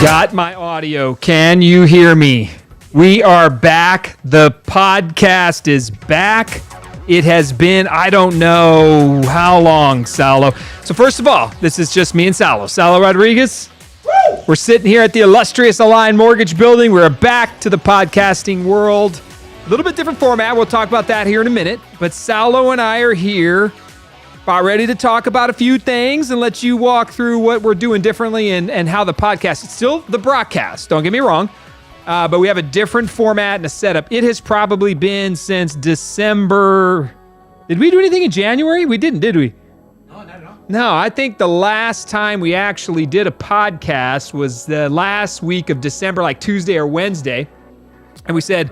Got my audio. Can you hear me? We are back. The podcast is back. It has been, I don't know how long, Salo. So first of all, this is just me and Salo. Salo Rodriguez. Woo! We're sitting here at the illustrious Align Mortgage Building. We're back to the podcasting world. A little bit different format. We'll talk about that here in a minute. But Salo and I are here, about ready to talk about a few things and let you walk through what we're doing differently and how the podcast, it's still the Brockcast, don't get me wrong, but we have a different format and a setup. It has probably been since December. Did we do anything in January? We didn't, did we? No, not at all. No, I think the last time we actually did a podcast was the last week of December, like Tuesday or Wednesday. And we said,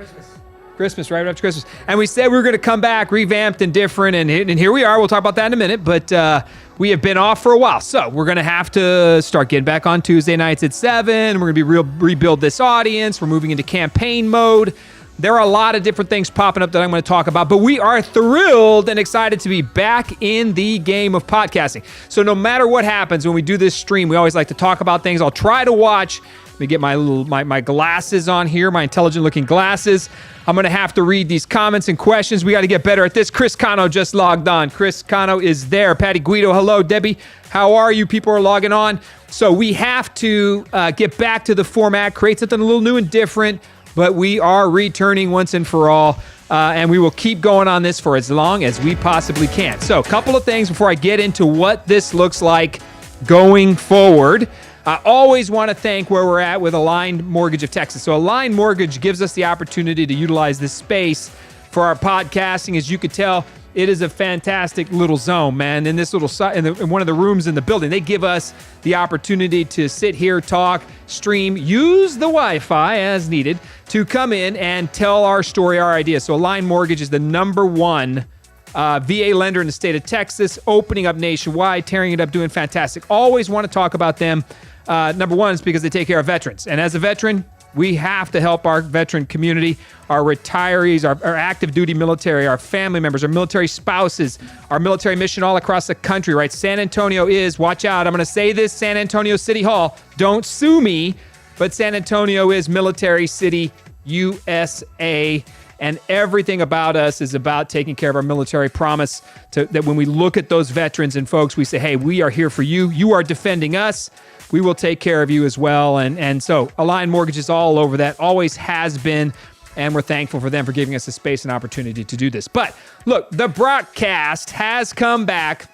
Christmas, right after Christmas. And we said we were going to come back revamped and different, and here we are. We'll talk about that in a minute, but we have been off for a while. So we're going to have to start getting back on Tuesday nights at 7. We're going to rebuild this audience. We're moving into campaign mode. There are a lot of different things popping up that I'm going to talk about, but we are thrilled and excited to be back in the game of podcasting. So no matter what happens when we do this stream, we always like to talk about things. I'll try to watch. Let me get my glasses on here, my intelligent-looking glasses. I'm going to have to read these comments and questions. We got to get better at this. Chris Cano just logged on. Chris Cano is there. Patty Guido, hello. Debbie, how are you? People are logging on. So we have to get back to the format, create something a little new and different, but we are returning once and for all, and we will keep going on this for as long as we possibly can. So a couple of things before I get into what this looks like going forward. I always want to thank where we're at with Align Mortgage of Texas. So Align Mortgage gives us the opportunity to utilize this space for our podcasting. As you could tell, it is a fantastic little zone, man. In this little in one of the rooms in the building, they give us the opportunity to sit here, talk, stream, use the Wi-Fi as needed to come in and tell our story, our idea. So Align Mortgage is the #1 VA lender in the state of Texas, opening up nationwide, tearing it up, doing fantastic. Always want to talk about them. #1 is because they take care of veterans. And as a veteran, we have to help our veteran community, our retirees, our active duty military, our family members, our military spouses, our military mission all across the country, right? San Antonio is, watch out, I'm going to say this, San Antonio City Hall, don't sue me, but San Antonio is Military City, USA. And everything about us is about taking care of our military promise that when we look at those veterans and folks, we say, hey, we are here for you. You are defending us. We will take care of you as well. And so Align Mortgage is all over that, always has been. And we're thankful for them for giving us the space and opportunity to do this. But look, the Brockcast has come back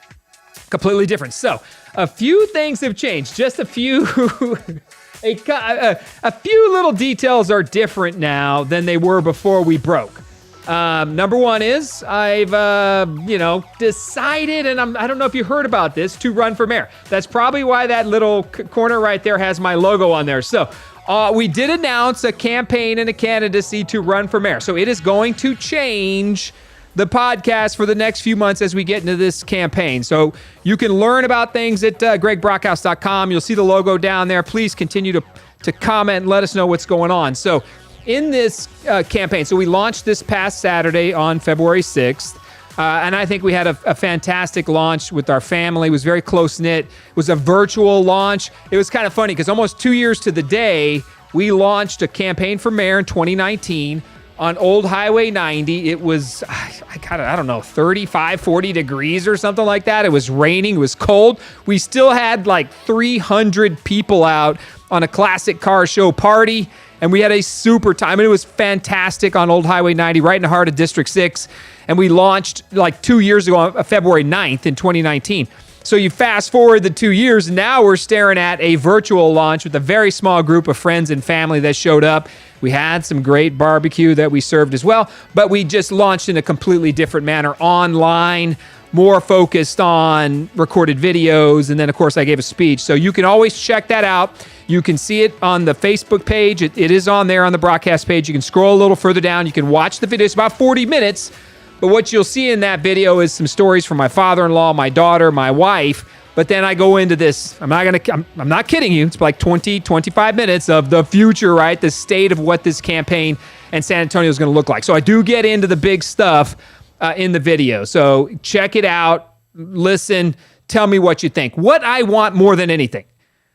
completely different. So a few things have changed, just a few. A few little details are different now than they were before we broke. #1 is I've, decided, and I don't know if you heard about this, to run for mayor. That's probably why that little corner right there has my logo on there. So we did announce a campaign and a candidacy to run for mayor. So it is going to change the podcast for the next few months as we get into this campaign. So you can learn about things at gregbrockhouse.com. You'll see the logo down there. Please continue to comment and let us know what's going on. So in this campaign, so we launched this past Saturday on February 6th. And I think we had a fantastic launch with our family. It was very close-knit. It was a virtual launch. It was kind of funny because almost 2 years to the day, we launched a campaign for mayor in 2019 on Old Highway 90. It was, I don't know, 35, 40 degrees or something like that. It was raining. It was cold. We still had like 300 people out on a classic car show party, and we had a super time. And it was fantastic on Old Highway 90, right in the heart of District 6. And we launched like 2 years ago, on February 9th in 2019. So you fast forward the 2 years, now we're staring at a virtual launch with a very small group of friends and family that showed up. We had some great barbecue that we served as well, but we just launched in a completely different manner, online, more focused on recorded videos, and then of course I gave a speech. So you can always check that out. You can see it on the Facebook page. It is on there on the Brockcast page. You can scroll a little further down. You can watch the video. It's about 40 minutes. But what you'll see in that video is some stories from my father-in-law, my daughter, my wife. But then I go into this, I'm not kidding you. It's like 20, 25 minutes of the future, right? The state of what this campaign and San Antonio is going to look like. So I do get into the big stuff in the video. So check it out, listen, tell me what you think. What I want more than anything,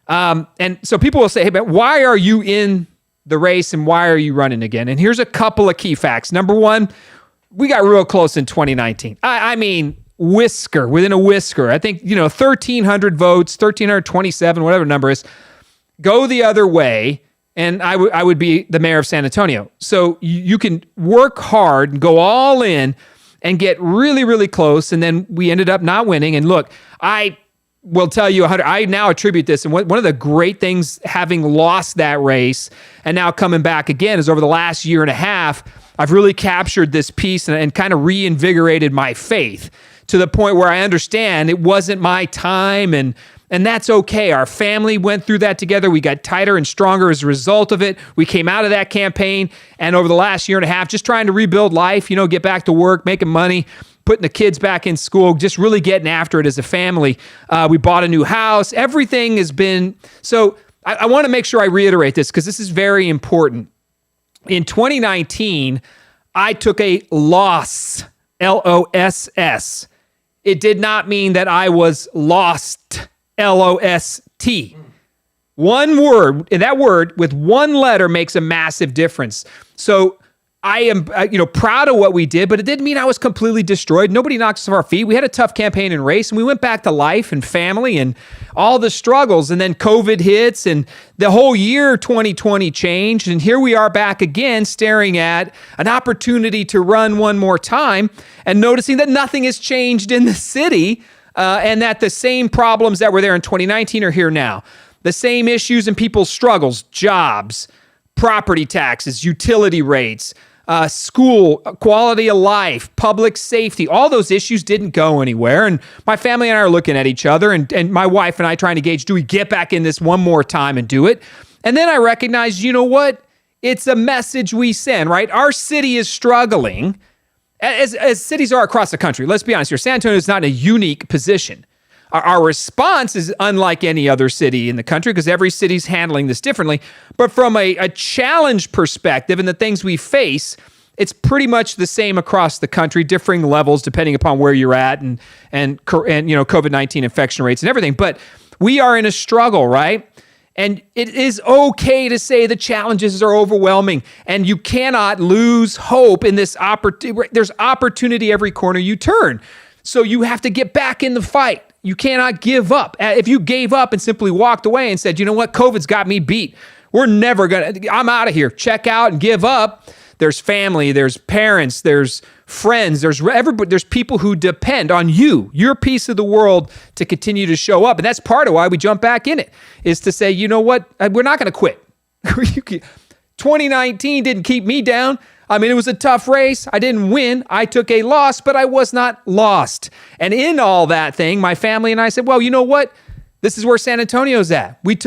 And so people will say, hey, but why are you in the race and why are you running again? And here's a couple of key facts. Number one, we got real close in 2019. I mean, within a whisker. I think, 1,300 votes, 1,327, whatever the number is, go the other way, and I would be the mayor of San Antonio. So you can work hard and go all in and get really, really close, and then we ended up not winning. And look, I will tell you, I now attribute this, and one of the great things having lost that race and now coming back again is over the last year and a half, I've really captured this piece and kind of reinvigorated my faith to the point where I understand it wasn't my time, and that's okay. Our family went through that together. We got tighter and stronger as a result of it. We came out of that campaign, and over the last year and a half, just trying to rebuild life, get back to work, making money, putting the kids back in school, just really getting after it as a family. We bought a new house. Everything has been... So I want to make sure I reiterate this because this is very important. In 2019, I took a loss, L-O-S-S. It did not mean that I was lost, L-O-S-T. One word, and that word with one letter makes a massive difference. So I am, proud of what we did, but it didn't mean I was completely destroyed. Nobody knocked us off our feet. We had a tough campaign and race, and we went back to life and family and all the struggles. And then COVID hits, and the whole year 2020 changed. And here we are back again, staring at an opportunity to run one more time and noticing that nothing has changed in the city, and that the same problems that were there in 2019 are here now. The same issues and people's struggles, jobs, property taxes, utility rates, school, quality of life, public safety, all those issues didn't go anywhere. And my family and I are looking at each other, and my wife and I trying to gauge, do we get back in this one more time and do it? And then I recognized, you know what? It's a message we send, right? Our city is struggling, as cities are across the country. Let's be honest here. San Antonio is not in a unique position. Our response is unlike any other city in the country because every city's handling this differently. But from a challenge perspective and the things we face, it's pretty much the same across the country, differing levels depending upon where you're at and COVID-19 infection rates and everything. But we are in a struggle, right? And it is okay to say the challenges are overwhelming, and you cannot lose hope in this opportunity. There's opportunity every corner you turn. So you have to get back in the fight. You cannot give up. If you gave up and simply walked away and said, you know what, COVID's got me beat. I'm out of here. Check out and give up. There's family, there's parents, there's friends, there's everybody, there's people who depend on you, your piece of the world, to continue to show up. And that's part of why we jump back in it, is to say, you know what, we're not going to quit. 2019 didn't keep me down. I mean, it was a tough race. I didn't win. I took a loss, but I was not lost. And in all that thing, my family and I said, well, you know what? This is where San Antonio's at. We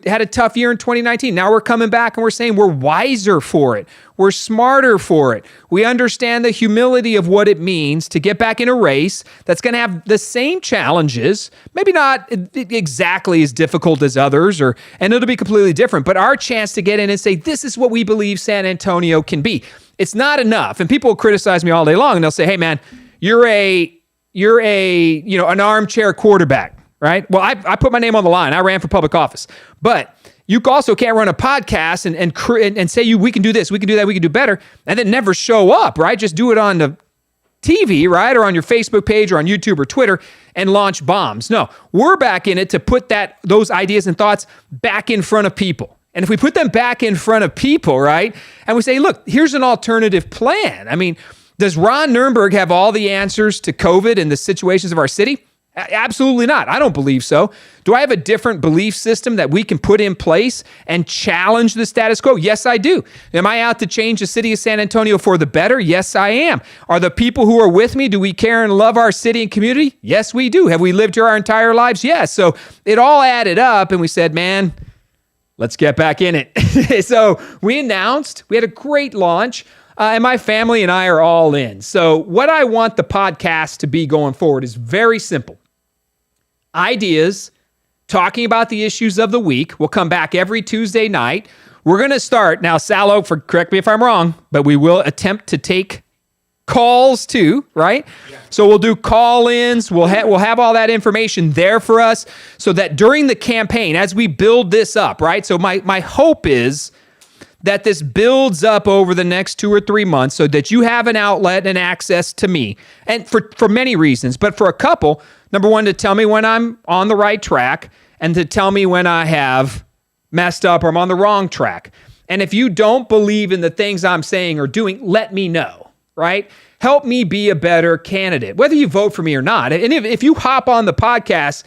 had a tough year in 2019. Now we're coming back and we're saying we're wiser for it. We're smarter for it. We understand the humility of what it means to get back in a race that's going to have the same challenges, maybe not exactly as difficult as others, and it'll be completely different, but our chance to get in and say, this is what we believe San Antonio can be. It's not enough. And people will criticize me all day long and they'll say, hey man, you're an armchair quarterback, right? Well, I put my name on the line. I ran for public office, but you also can't run a podcast and say we can do this, we can do that, we can do better, and then never show up, right? Just do it on the TV, right? Or on your Facebook page or on YouTube or Twitter and launch bombs. No, we're back in it to put those ideas and thoughts back in front of people. And if we put them back in front of people, right, and we say, look, here's an alternative plan. I mean, does Ron Nirenberg have all the answers to COVID and the situations of our city? Absolutely not. I don't believe so. Do I have a different belief system that we can put in place and challenge the status quo? Yes, I do. Am I out to change the city of San Antonio for the better? Yes, I am. Are the people who are with me, do we care and love our city and community? Yes, we do. Have we lived here our entire lives? Yes. So it all added up and we said, man, let's get back in it. So we announced, we had a great launch. And my family and I are all in. So what I want the podcast to be going forward is very simple. Ideas, talking about the issues of the week. We'll come back every Tuesday night. We're going to start, now Salo, correct me if I'm wrong, but we will attempt to take calls too, right? Yeah. So we'll do call-ins. We'll have all that information there for us so that during the campaign, as we build this up, right? So my hope is that this builds up over the next 2 or 3 months so that you have an outlet and access to me. And for many reasons, but for a couple, number one, to tell me when I'm on the right track and to tell me when I have messed up or I'm on the wrong track. And if you don't believe in the things I'm saying or doing, let me know, right? Help me be a better candidate, whether you vote for me or not. And if you hop on the podcast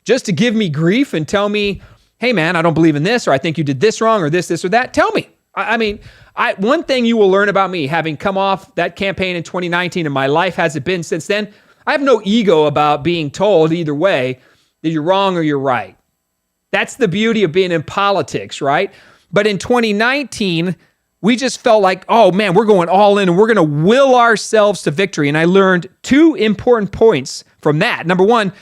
just to give me grief and tell me, hey man, I don't believe in this, or I think you did this wrong, or this or that, tell me. I mean, one thing you will learn about me, having come off that campaign in 2019 and my life has it been since then, I have no ego about being told either way that you're wrong or you're right. That's the beauty of being in politics, right? But in 2019, we just felt like, oh man, we're going all in and we're going to will ourselves to victory. And I learned 2 important points from that. Number one,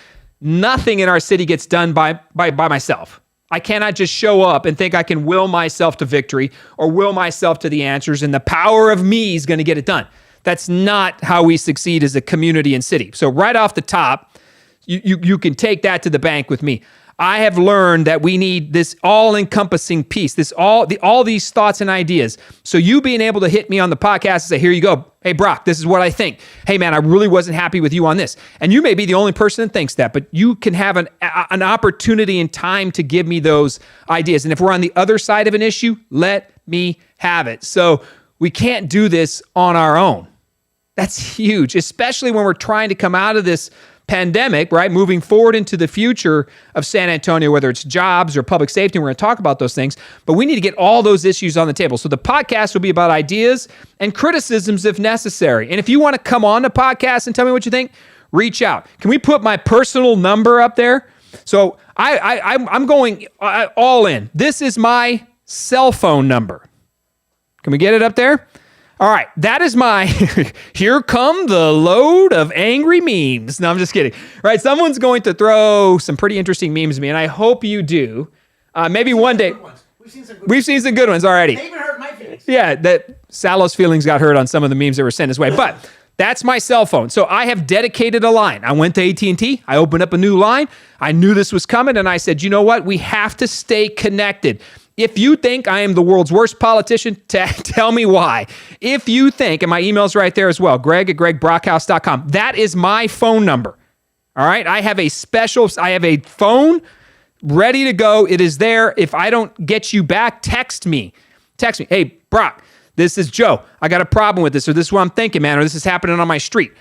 nothing in our city gets done by myself. I cannot just show up and think I can will myself to victory or will myself to the answers and the power of me is going to get it done. That's not how we succeed as a community and city. So right off the top, you can take that to the bank with me. I have learned that we need this all-encompassing piece, all these thoughts and ideas. So you being able to hit me on the podcast and say, here you go. Hey, Brock, this is what I think. Hey, man, I really wasn't happy with you on this. And you may be the only person that thinks that, but you can have an opportunity and time to give me those ideas. And if we're on the other side of an issue, let me have it. So we can't do this on our own. That's huge, especially when we're trying to come out of this pandemic, right? Moving forward into the future of San Antonio, whether it's jobs or public safety, we're going to talk about those things, but we need to get all those issues on the table. So the podcast will be about ideas and criticisms if necessary. And if you want to come on the podcast and tell me what you think, reach out. Can we put my personal number up there? So I'm going all in. This is my cell phone number. Can we get it up there? All right, that is my, here come the load of angry memes. No, I'm just kidding. Right, someone's going to throw some pretty interesting memes at me, and I hope you do. Maybe one day. We've seen some good ones already. They even hurt my feelings. Yeah, that Salo's feelings got hurt on some of the memes that were sent his way. But that's my cell phone. So I have dedicated a line. I went to AT&T. I opened up a new line. I knew this was coming, and I said, you know what? We have to stay connected. If you think I am the world's worst politician, tell me why. If you think, and my email's right there as well, greg@gregbrockhouse.com. That is my phone number. All right? I have a phone ready to go. It is there. If I don't get you back, text me. Hey, Brock, this is Joe. I got a problem with this, or this is what I'm thinking, man, or this is happening on my street.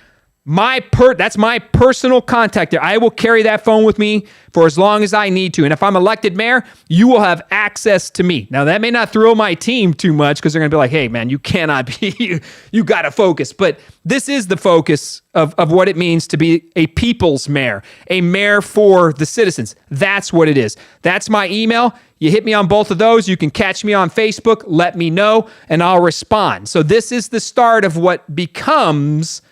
That's my personal contact there. I will carry that phone with me for as long as I need to. And if I'm elected mayor, you will have access to me. Now, that may not thrill my team too much because they're going to be like, hey, man, you cannot be, you got to focus. But this is the focus of what it means to be a people's mayor, a mayor for the citizens. That's what it is. That's my email. You hit me on both of those. You can catch me on Facebook. Let me know, and I'll respond. So this is the start of what becomes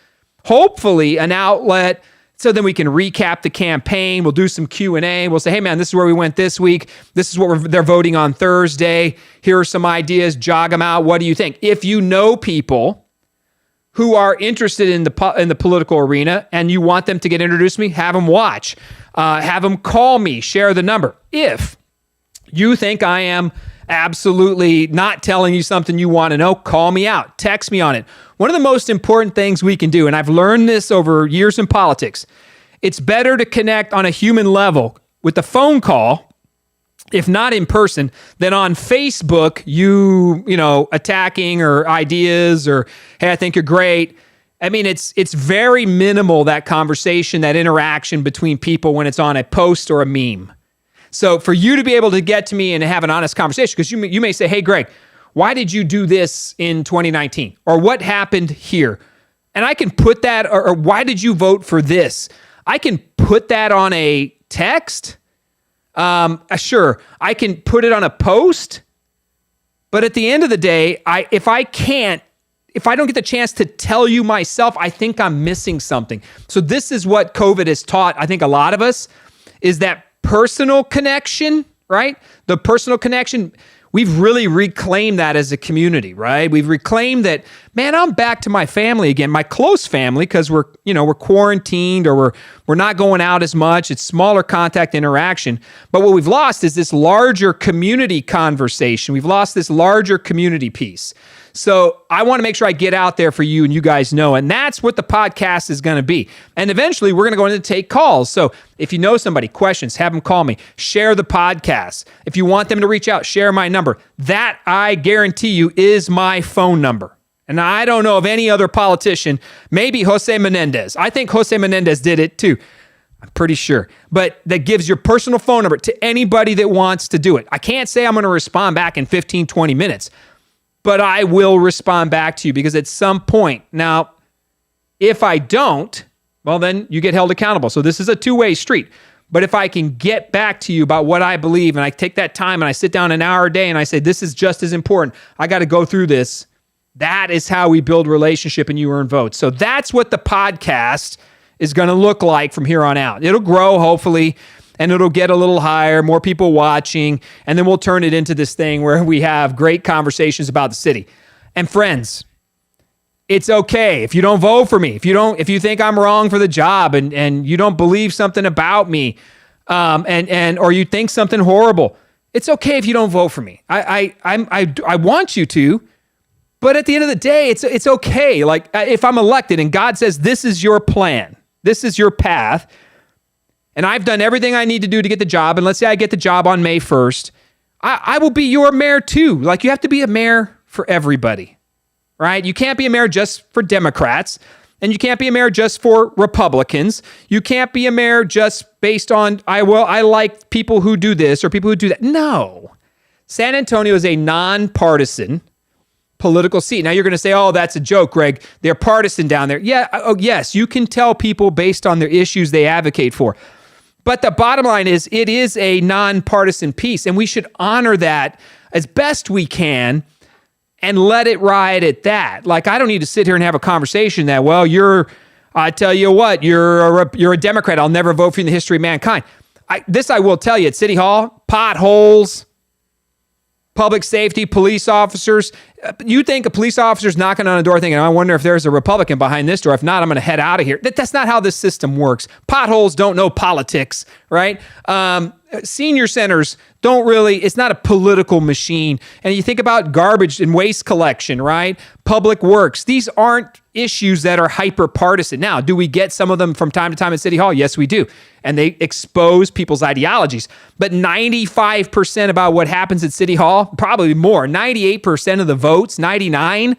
hopefully an outlet so then we can recap the campaign. We'll do some Q&A. We'll say, hey, man, this is where we went this week. This is what they're voting on Thursday. Here are some ideas. Jog them out. What do you think? If you know people who are interested in the political arena and you want them to get introduced to me, have them watch. Have them call me. Share the number. If you think I am absolutely not telling you something you want to know, call me out. Text me on it. One of the most important things we can do, and I've learned this over years in politics, it's better to connect on a human level with a phone call, if not in person, than on Facebook, you attacking or ideas or, hey, I think you're great. I mean, it's very minimal, that conversation, that interaction between people when it's on a post or a meme. So for you to be able to get to me and have an honest conversation, because you may say, hey, Greg, why did you do this in 2019? Or what happened here? And I can put that, or why did you vote for this? I can put that on a text. Sure, I can put it on a post. But at the end of the day, if I don't get the chance to tell you myself, I think I'm missing something. So this is what COVID has taught, I think, a lot of us, is that personal connection, right? The personal connection. we've really reclaimed that as a community, right? We've reclaimed that, man, I'm back to my family again, my close family, because we're quarantined or we're not going out as much. It's smaller contact interaction. But what we've lost is this larger community conversation. We've lost this larger community piece. So I want to make sure I get out there for you and you guys know. And that's what the podcast is going to be. And eventually we're going to go in and take calls. So if you know somebody, questions, have them call me. Share the podcast. If you want them to reach out, share my number. That, I guarantee you, is my phone number. And I don't know of any other politician, maybe Jose Menendez. I think Jose Menendez did it too. I'm pretty sure. But that gives your personal phone number to anybody that wants to do it. I can't say I'm going to respond back in 15, 20 minutes. But I will respond back to you because at some point, now, if I don't, well, then you get held accountable. So this is a two-way street. But if I can get back to you about what I believe and I take that time and I sit down an hour a day and I say, this is just as important, I got to go through this, that is how we build relationship and you earn votes. So that's what the podcast is going to look like from here on out. It'll grow, hopefully, and it'll get a little higher, more people watching, and then we'll turn it into this thing where we have great conversations about the city. And friends, it's okay if you don't vote for me, if you think I'm wrong for the job and you don't believe something about me, or you think something horrible. It's okay if you don't vote for me. I want you to, but at the end of the day, it's okay. Like if I'm elected and God says this is your plan, this is your path, and I've done everything I need to do to get the job, and let's say I get the job on May 1st, I will be your mayor too. Like you have to be a mayor for everybody, right? You can't be a mayor just for Democrats, and you can't be a mayor just for Republicans. You can't be a mayor just based on, I like people who do this or people who do that. No. San Antonio is a nonpartisan political seat. Now you're going to say, oh, that's a joke, Greg. They're partisan down there. Yeah. Oh, yes. You can tell people based on their issues they advocate for. But the bottom line is it is a nonpartisan piece, and we should honor that as best we can and let it ride at that. Like, I don't need to sit here and have a conversation that, well, I tell you what, you're a Democrat. I'll never vote for you in the history of mankind. I will tell you at City Hall, potholes, public safety, police officers. You think a police officer's knocking on a door thinking, I wonder if there's a Republican behind this door. If not, I'm going to head out of here. That's not how this system works. Potholes don't know politics, right? Senior centers don't really, it's not a political machine. And you think about garbage and waste collection, right? Public works. These aren't issues that are hyper partisan. Now, do we get some of them from time to time at City Hall? Yes, we do. And they expose people's ideologies. But 95% about what happens at City Hall, probably more, 98% of the votes, 99,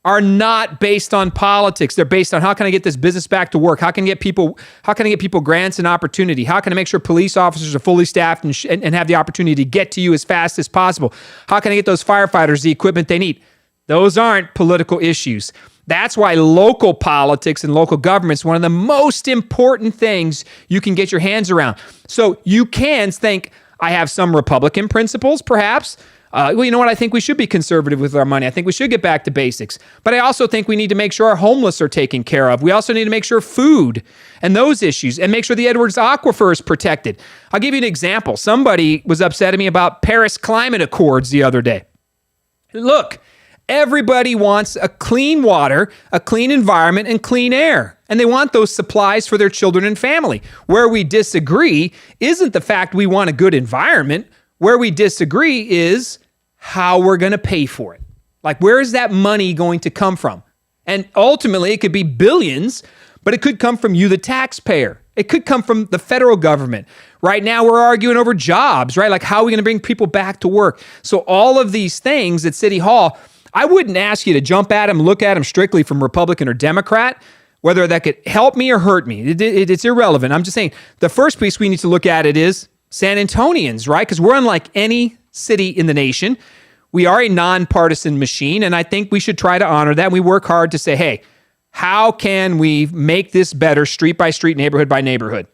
are not based on politics. They're based on how can I get this business back to work? How can I get people grants and opportunity? How can I make sure police officers are fully staffed and have the opportunity to get to you as fast as possible? How can I get those firefighters the equipment they need? Those aren't political issues. That's why local politics and local government's one of the most important things you can get your hands around. So you can think, I have some Republican principles, perhaps. Well, you know what? I think we should be conservative with our money. I think we should get back to basics. But I also think we need to make sure our homeless are taken care of. We also need to make sure food and those issues, and make sure the Edwards Aquifer is protected. I'll give you an example. Somebody was upset at me about Paris Climate Accords the other day. Look, everybody wants a clean water, a clean environment, and clean air. And they want those supplies for their children and family. Where we disagree isn't the fact we want a good environment. Where we disagree is how we're going to pay for it. Like, where is that money going to come from? And ultimately, it could be billions, but it could come from you, the taxpayer. It could come from the federal government. Right now, we're arguing over jobs, right? Like, how are we going to bring people back to work? So all of these things at City Hall, I wouldn't ask you to jump at them, look at them strictly from Republican or Democrat, whether that could help me or hurt me. It's irrelevant. I'm just saying the first piece we need to look at it is San Antonians, right? Because we're unlike any city in the nation. We are a nonpartisan machine, and I think we should try to honor that. We work hard to say, hey, how can we make this better street by street, neighborhood by neighborhood?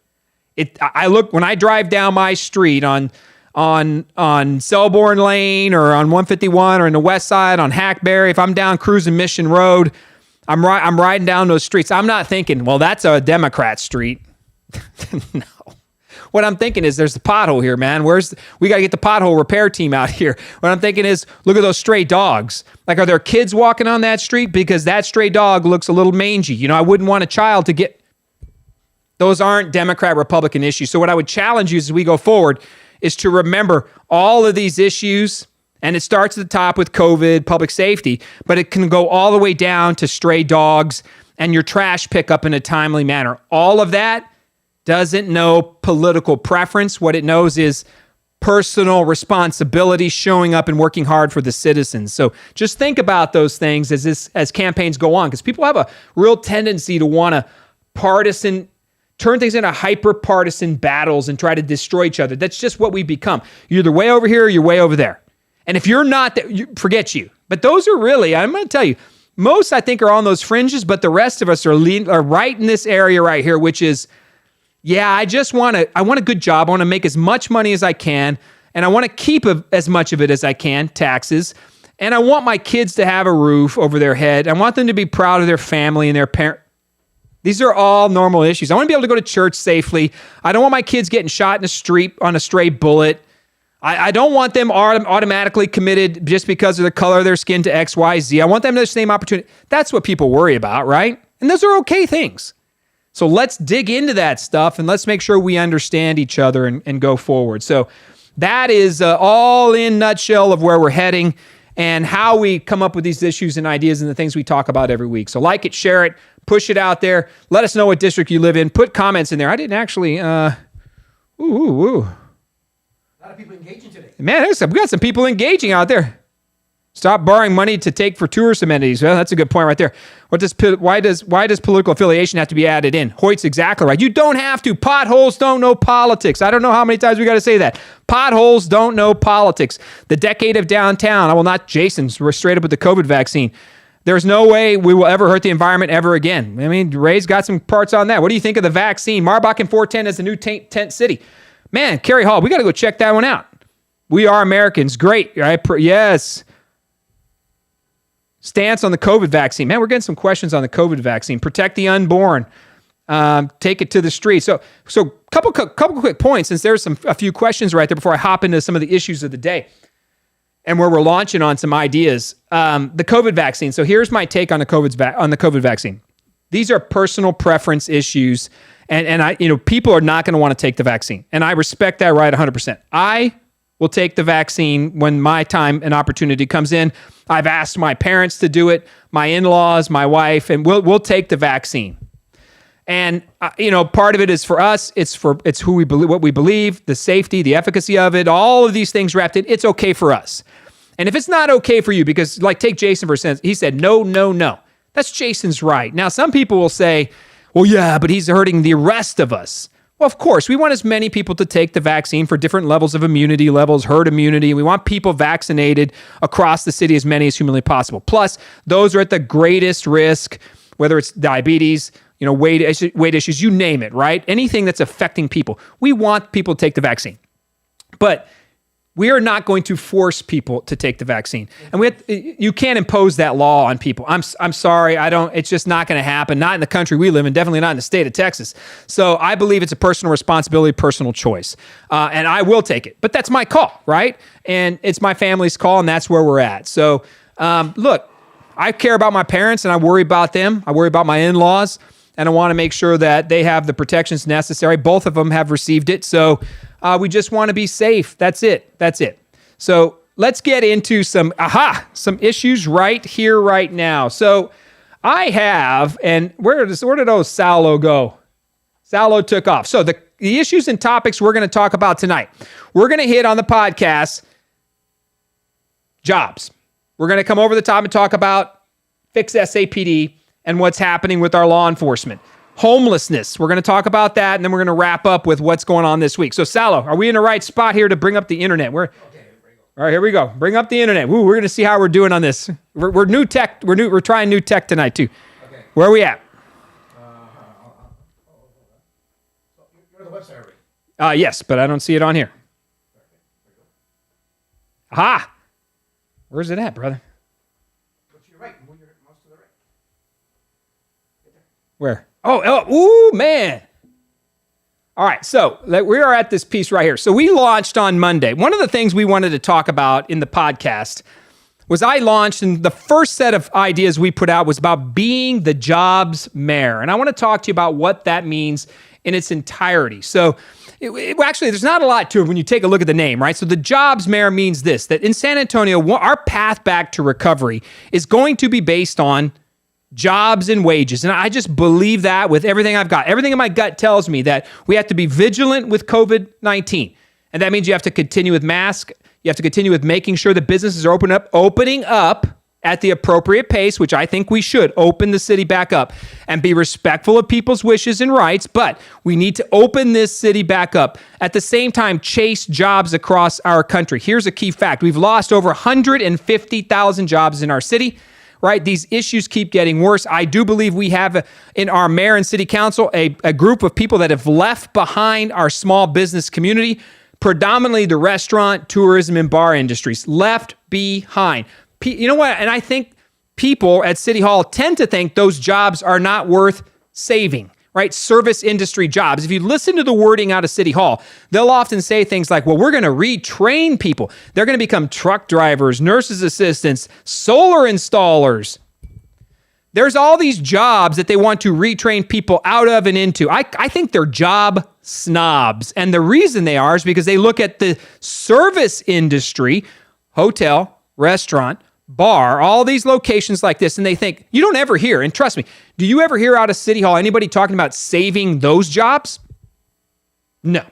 When I drive down my street on Selborne Lane or on 151 or in the West Side on Hackberry, if I'm down cruising Mission Road, I'm riding down those streets. I'm not thinking, well, that's a Democrat street. No. What I'm thinking is there's the pothole here, man. We got to get the pothole repair team out here. What I'm thinking is, look at those stray dogs. Like, are there kids walking on that street? Because that stray dog looks a little mangy. You know, I wouldn't want a child to get... Those aren't Democrat-Republican issues. So what I would challenge you as we go forward is to remember all of these issues, and it starts at the top with COVID, public safety, but it can go all the way down to stray dogs and your trash pickup in a timely manner. All of that doesn't know political preference. What it knows is personal responsibility, showing up and working hard for the citizens. So just think about those things as campaigns go on, because people have a real tendency to want to turn things into hyper-partisan battles and try to destroy each other. That's just what we become. You're either way over here or you're way over there. And if you're not, forget you. But those are really, I'm going to tell you, most I think are on those fringes, but the rest of us are right in this area right here, which is, yeah, I want a good job. I want to make as much money as I can, and I want to keep as much of it as I can, taxes. And I want my kids to have a roof over their head. I want them to be proud of their family and their parents. These are all normal issues. I want to be able to go to church safely. I don't want my kids getting shot in the street on a stray bullet. I don't want them automatically committed just because of the color of their skin to X, Y, Z. I want them to have the same opportunity. That's what people worry about, right? And those are okay things. So let's dig into that stuff and let's make sure we understand each other and go forward. So that is all in nutshell of where we're heading and how we come up with these issues and ideas and the things we talk about every week. So like it, share it, push it out there. Let us know what district you live in. Put comments in there. I didn't actually, A lot of people engaging today. Man, we got some people engaging out there. Stop borrowing money to take for tourist amenities. Well, that's a good point right there. Why does political affiliation have to be added in? Hoyt's exactly right. You don't have to. Potholes don't know politics. I don't know how many times we got to say that. Potholes don't know politics. The decade of downtown. Jason's. We're straight up with the COVID vaccine. There's no way we will ever hurt the environment ever again. I mean, Ray's got some parts on that. What do you think of the vaccine? Marbach and 410 is the new tent city. Man, Kerry Hall, we got to go check that one out. We are Americans. Great, right? Yes. Stance on the COVID vaccine. Man, we're getting some questions on the COVID vaccine. Protect the unborn. Take it to the street. So couple quick points, since there's a few questions right there before I hop into some of the issues of the day and where we're launching on some ideas. The COVID vaccine. So here's my take on the COVID vaccine. These are personal preference issues, and people are not going to want to take the vaccine, and I respect that right 100%. I will take the vaccine when my time and opportunity comes in. I've asked my parents to do it, my in-laws, my wife, and we'll take the vaccine. And part of it is for us. It's who we believe, what we believe, the safety, the efficacy of it, all of these things wrapped in. It's okay for us. And if it's not okay for you, because take Jason for instance, he said no. That's Jason's right. Now some people will say, well, yeah, but he's hurting the rest of us. Well, of course, we want as many people to take the vaccine for different levels of immunity levels, herd immunity. We want people vaccinated across the city, as many as humanly possible. Plus, those are at the greatest risk, whether it's diabetes, weight issues, you name it, right? Anything that's affecting people. We want people to take the vaccine. But we are not going to force people to take the vaccine. And you can't impose that law on people. I'm sorry, it's just not going to happen. Not in the country we live in, definitely not in the state of Texas. So I believe it's a personal responsibility, personal choice. And I will take it. But that's my call, right? And it's my family's call, and that's where we're at. So look, I care about my parents, and I worry about them. I worry about my in-laws, and I want to make sure that they have the protections necessary. Both of them have received it. So we just want to be safe. That's it. So let's get into some issues right here, right now. So I have, and where did old Salo go? Salo took off. So the issues and topics we're going to talk about tonight. We're going to hit on the podcast jobs. We're going to come over the top and talk about fix SAPD and what's happening with our law enforcement. Homelessness. We're going to talk about that, and then we're going to wrap up with what's going on this week. So, Salo, are we in the right spot here to bring up the internet? All right, here we go. Bring up the internet. We're going to see how we're doing on this. We're new tech. We're trying new tech tonight too. Okay. Where are we at? You're on the website already. Yes, but I don't see it on here. Aha! Where's it at, brother? Go to your right. Move your mouse to the right. Right there. Where? Oh, ooh, man. All right, so we are at this piece right here. So we launched on Monday. One of the things we wanted to talk about in the podcast was I launched, and the first set of ideas we put out was about being the jobs mayor. And I want to talk to you about what that means in its entirety. So actually, there's not a lot to it when you take a look at the name, right? So the jobs mayor means this, that in San Antonio, our path back to recovery is going to be based on jobs and wages. And I just believe that with everything I've got. Everything in my gut tells me that we have to be vigilant with COVID-19. And that means you have to continue with masks. You have to continue with making sure that businesses are opening up at the appropriate pace, which I think we should open the city back up and be respectful of people's wishes and rights. But we need to open this city back up. At the same time, chase jobs across our country. Here's a key fact. We've lost over 150,000 jobs in our city. Right? These issues keep getting worse. I do believe we have in our mayor and city council a group of people that have left behind our small business community, predominantly the restaurant, tourism, and bar industries, left behind. You know what? And I think people at City Hall tend to think those jobs are not worth saving. Right? Service industry jobs. If you listen to the wording out of City Hall, they'll often say things like, well, we're going to retrain people. They're going to become truck drivers, nurses assistants, solar installers. There's all these jobs that they want to retrain people out of and into. I think they're job snobs. And the reason they are is because they look at the service industry, hotel, restaurant, bar, all these locations like this, and they think, you don't ever hear, and trust me, do you ever hear out of City Hall anybody talking about saving those jobs? No.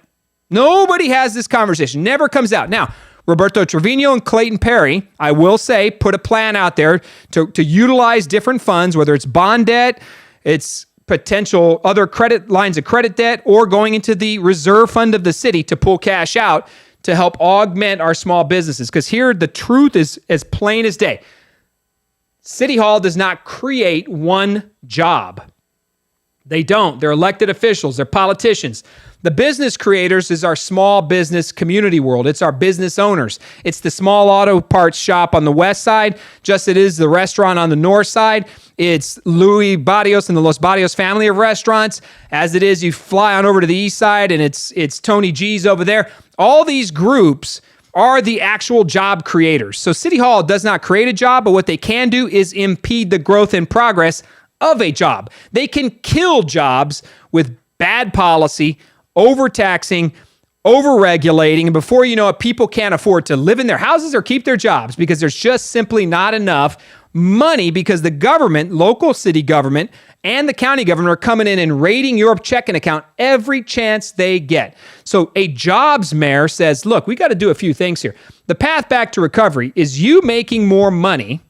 Nobody has this conversation. Never comes out. Now, Roberto Trevino and Clayton Perry, I will say, put a plan out there to utilize different funds, whether it's bond debt, it's potential other credit lines of credit debt, or going into the reserve fund of the city to pull cash out to help augment our small businesses. Because here, the truth is as plain as day. City Hall does not create one job. They don't. They're elected officials. They're politicians. The business creators is our small business community world. It's our business owners. It's the small auto parts shop on the west side, just as it is the restaurant on the north side. It's Louis Barrios and the Los Barrios family of restaurants. As it is, you fly on over to the east side and it's Tony G's over there. All these groups are the actual job creators. So City Hall does not create a job, but what they can do is impede the growth and progress of a job. They can kill jobs with bad policy, overtaxing, overregulating, and before you know it, people can't afford to live in their houses or keep their jobs because there's just simply not enough money because the government, local city government, and the county government are coming in and raiding your checking account every chance they get. So a jobs mayor says, look, we got to do a few things here. The path back to recovery is you making more money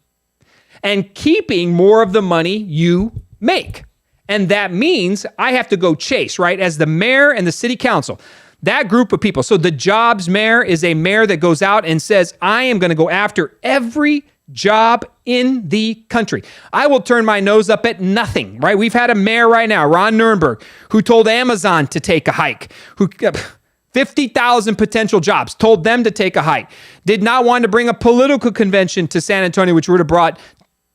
and keeping more of the money you make. And that means I have to go chase, right? As the mayor and the city council, that group of people. So the jobs mayor is a mayor that goes out and says, I am going to go after every job in the country. I will turn my nose up at nothing, right? We've had a mayor right now, Ron Nirenberg, who told Amazon to take a hike, who 50,000 potential jobs, told them to take a hike, did not want to bring a political convention to San Antonio, which would have brought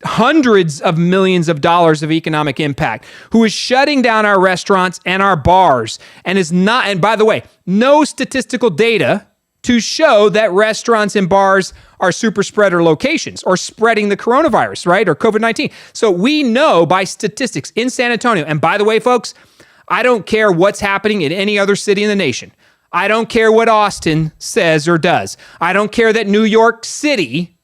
hundreds of millions of dollars of economic impact, who is shutting down our restaurants and our bars and is not, and by the way, no statistical data to show that restaurants and bars are super spreader locations or spreading the coronavirus, right? Or COVID-19. So we know by statistics in San Antonio, and by the way, folks, I don't care what's happening in any other city in the nation. I don't care what Austin says or does. I don't care that New York City,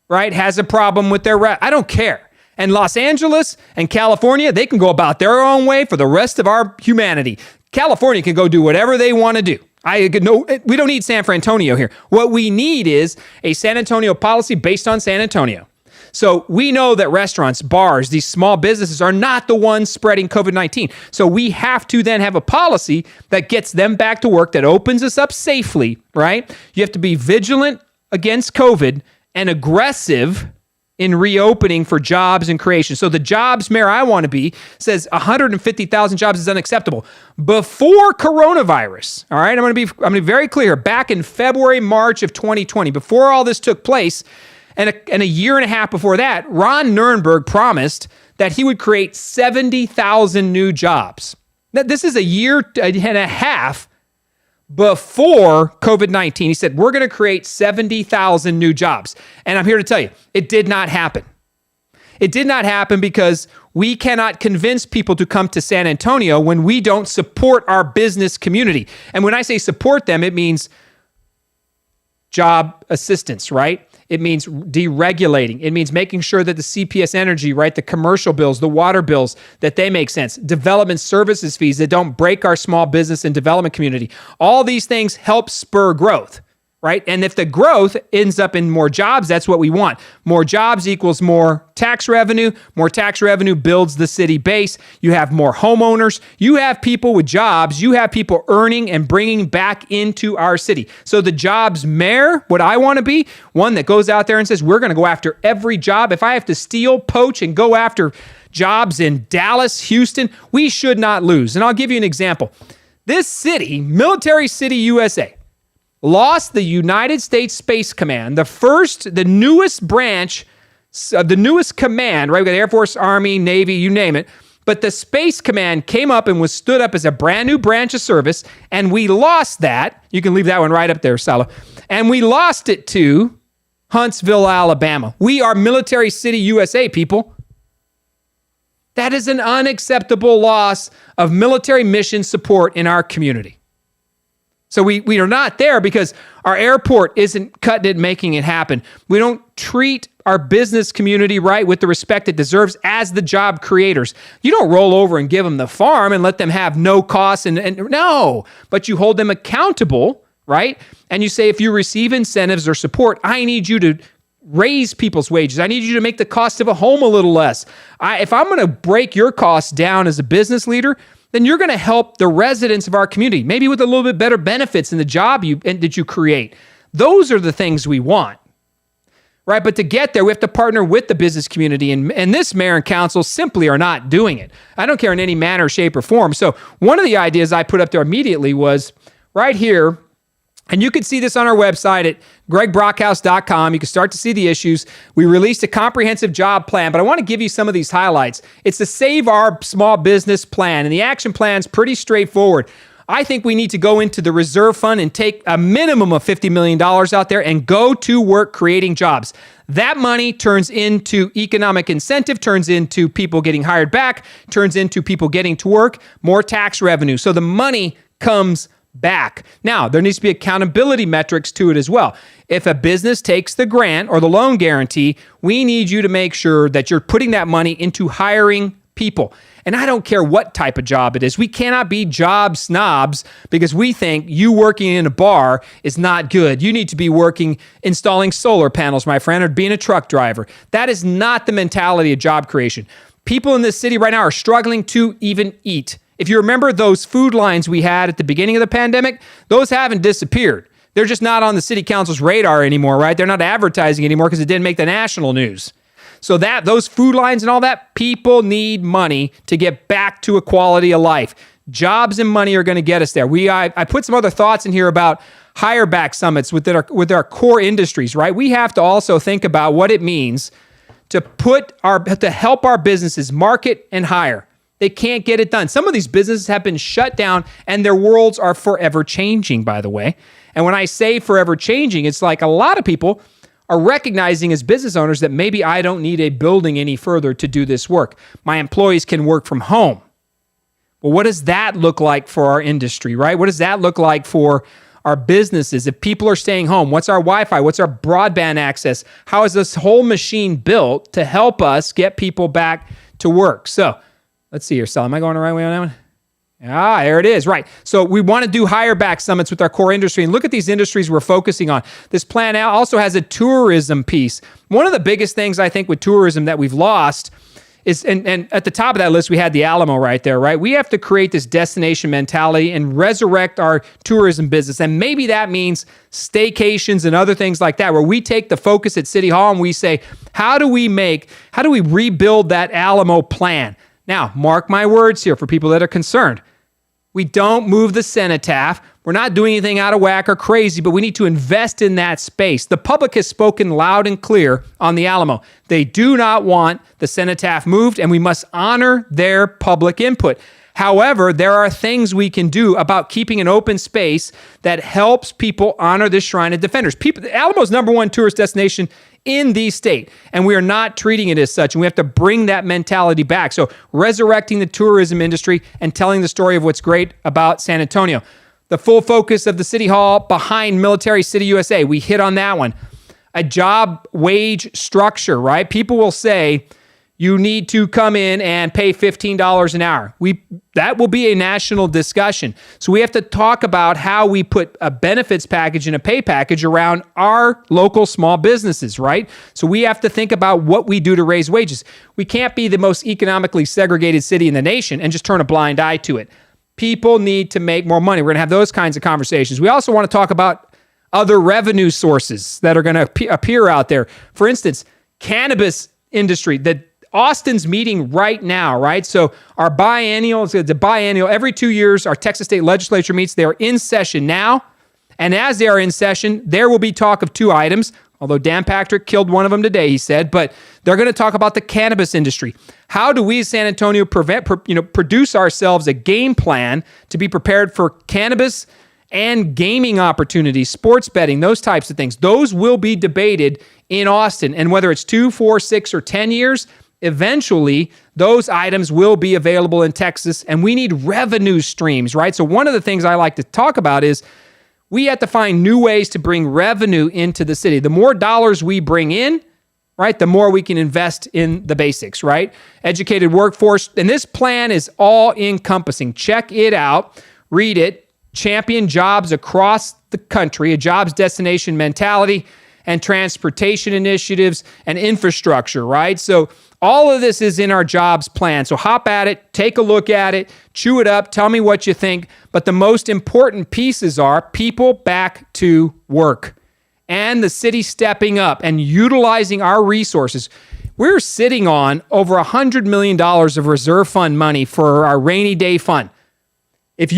right, has a problem with their I don't care. And Los Angeles and California, they can go about their own way for the rest of our humanity. California can go do whatever they want to do. We don't need San Antonio here. What we need is a San Antonio policy based on San Antonio. So we know that restaurants, bars, these small businesses are not the ones spreading COVID-19. So we have to then have a policy that gets them back to work, that opens us up safely, right? You have to be vigilant against COVID and aggressive in reopening for jobs and creation. So the jobs mayor I want to be says 150,000 jobs is unacceptable. Before coronavirus, all right, I'm going to be very clear. Back in February, March of 2020, before all this took place, and a year and a half before that, Ron Nirenberg promised that he would create 70,000 new jobs. This is a year and a half before COVID-19. He said, we're going to create 70,000 new jobs. And I'm here to tell you, it did not happen. It did not happen because we cannot convince people to come to San Antonio when we don't support our business community. And when I say support them, it means job assistance, right? It means deregulating. It means making sure that the CPS Energy, right, the commercial bills, the water bills, that they make sense. Development services fees that don't break our small business and development community. All these things help spur growth, right? And if the growth ends up in more jobs, that's what we want. More jobs equals more tax revenue. More tax revenue builds the city base. You have more homeowners. You have people with jobs. You have people earning and bringing back into our city. So the jobs mayor, what I want to be, one that goes out there and says, we're going to go after every job. If I have to steal, poach, and go after jobs in Dallas, Houston, we should not lose. And I'll give you an example. This city, Military City, USA, lost the United States Space Command, the newest branch of the newest command, right? We got Air Force, Army, Navy, you name it. But the Space Command came up and was stood up as a brand new branch of service, and we lost that. You can leave that one right up there, Salo. And we lost it to Huntsville, Alabama. We are Military City, USA, people. That is an unacceptable loss of military mission support in our community. So we are not there because our airport isn't cutting it, making it happen. We don't treat our business community right with the respect it deserves as the job creators. You don't roll over and give them the farm and let them have no costs and no, but you hold them accountable, right? And you say, if you receive incentives or support, I need you to raise people's wages. I need you to make the cost of a home a little less. If I'm going to break your costs down as a business leader, then you're going to help the residents of our community, maybe with a little bit better benefits in the job that you create. Those are the things we want, right? But to get there, we have to partner with the business community, and this mayor and council simply are not doing it. I don't care in any manner, shape, or form. So one of the ideas I put up there immediately was right here, and you can see this on our website at gregbrockhouse.com. You can start to see the issues. We released a comprehensive job plan, but I want to give you some of these highlights. It's the Save Our Small Business Plan, and the action plan is pretty straightforward. I think we need to go into the reserve fund and take a minimum of $50 million out there and go to work creating jobs. That money turns into economic incentive, turns into people getting hired back, turns into people getting to work, more tax revenue. So the money comes back. Now, there needs to be accountability metrics to it as well. If a business takes the grant or the loan guarantee, we need you to make sure that you're putting that money into hiring people. And I don't care what type of job it is. We cannot be job snobs because we think you working in a bar is not good. You need to be working installing solar panels, my friend, or being a truck driver. That is not the mentality of job creation. People in this city right now are struggling to even eat. If you remember those food lines we had at the beginning of the pandemic, those haven't disappeared. They're just not on the city council's radar anymore, right? They're not advertising anymore because it didn't make the national news. So those food lines and all that, people need money to get back to a quality of life. Jobs and money are going to get us there. I put some other thoughts in here about hire back summits with our core industries, right? We have to also think about what it means to help our businesses market and hire. They can't get it done. Some of these businesses have been shut down and their worlds are forever changing, by the way. And when I say forever changing, it's like a lot of people are recognizing as business owners that maybe I don't need a building any further to do this work. My employees can work from home. Well, what does that look like for our industry, right? What does that look like for our businesses? If people are staying home, what's our Wi-Fi? What's our broadband access? How is this whole machine built to help us get people back to work? So let's see here, Sal. Am I going the right way on that one? There it is. Right. So we want to do hire back summits with our core industry and look at these industries we're focusing on. This plan also has a tourism piece. One of the biggest things I think with tourism that we've lost is, and at the top of that list, we had the Alamo right there, right? We have to create this destination mentality and resurrect our tourism business. And maybe that means staycations and other things like that, where we take the focus at City Hall and we say, how do we rebuild that Alamo plan? Now, mark my words here for people that are concerned. We don't move the cenotaph. We're not doing anything out of whack or crazy, but we need to invest in that space. The public has spoken loud and clear on the Alamo. They do not want the cenotaph moved, and we must honor their public input. However, there are things we can do about keeping an open space that helps people honor the Shrine of Defenders. Alamo's #1 tourist destination in the state, and we are not treating it as such, and we have to bring that mentality back. So resurrecting the tourism industry and telling the story of what's great about San Antonio. The full focus of the City Hall behind Military City USA. We hit on that one. A job wage structure, right? People will say, you need to come in and pay $15 an hour. That will be a national discussion. So we have to talk about how we put a benefits package and a pay package around our local small businesses, right? So we have to think about what we do to raise wages. We can't be the most economically segregated city in the nation and just turn a blind eye to it. People need to make more money. We're going to have those kinds of conversations. We also want to talk about other revenue sources that are going to appear out there. For instance, cannabis industry. Austin's meeting right now, right? So our biennial, it's a biennial. Every 2 years, our Texas State Legislature meets. They are in session now. And as they are in session, there will be talk of 2 items, although Dan Patrick killed one of them today, he said. But they're going to talk about the cannabis industry. How do we, San Antonio, produce ourselves a game plan to be prepared for cannabis and gaming opportunities, sports betting, those types of things? Those will be debated in Austin. And whether it's 2, 4, 6, or 10 years, eventually, those items will be available in Texas, and we need revenue streams, right? So one of the things I like to talk about is we have to find new ways to bring revenue into the city. The more dollars we bring in, right, the more we can invest in the basics, right? Educated workforce, and this plan is all-encompassing. Check it out, read it, champion jobs across the country, a jobs destination mentality, and transportation initiatives and infrastructure, right? So all of this is in our jobs plan. So hop at it, take a look at it, chew it up, tell me what you think. But the most important pieces are people back to work and the city stepping up and utilizing our resources. We're sitting on over $100 million of reserve fund money for our rainy day fund. If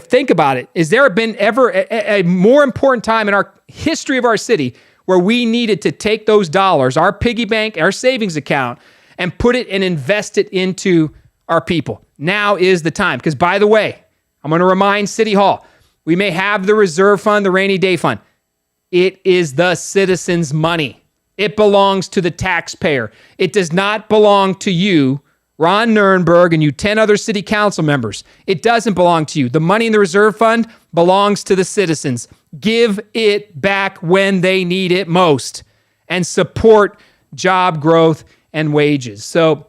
think about it, has there been ever a more important time in our history of our city where we needed to take those dollars, our piggy bank, our savings account, and put it and invest it into our people? Now is the time. Because by the way, I'm going to remind City Hall, we may have the reserve fund, the rainy day fund. It is the citizens' money. It belongs to the taxpayer. It does not belong to you, Ron Nirenberg, and you 10 other city council members. It doesn't belong to you. The money in the reserve fund belongs to the citizens. Give it back when they need it most and support job growth and wages. So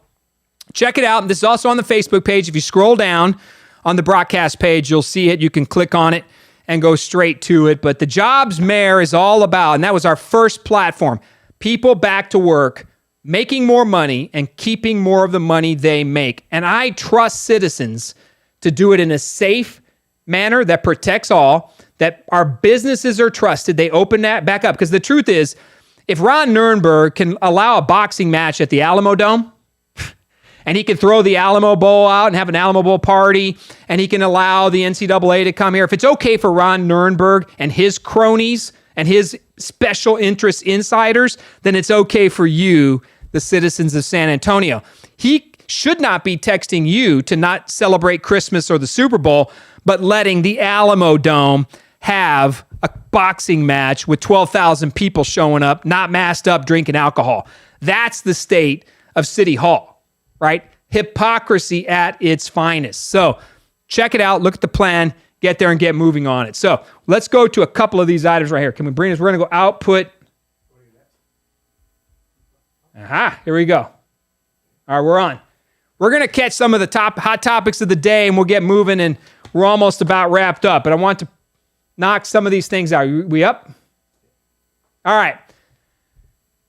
check it out. This is also on the Facebook page. If you scroll down on the Brockcast page, you'll see it. You can click on it and go straight to it. But the Jobs Mayor is all about, and that was our first platform, people back to work, making more money and keeping more of the money they make. And I trust citizens to do it in a safe manner that protects all, that our businesses are trusted. They open that back up. Because the truth is, if Ron Nirenberg can allow a boxing match at the Alamo Dome, and he can throw the Alamo Bowl out and have an Alamo Bowl party, and he can allow the NCAA to come here, if it's okay for Ron Nirenberg and his cronies and his special interest insiders, then it's okay for you, the citizens of San Antonio. He should not be texting you to not celebrate Christmas or the Super Bowl, but letting the Alamo Dome have a boxing match with 12,000 people showing up, not masked up, drinking alcohol. That's the state of City Hall, right? Hypocrisy at its finest. So check it out. Look at the plan. Get there and get moving on it. So let's go to a couple of these items right here. Can we bring this? We're going to go output. Aha, here we go. All right, we're on. We're going to catch some of the top hot topics of the day, and we'll get moving, and we're almost about wrapped up. But I want to knock some of these things out. We up? All right.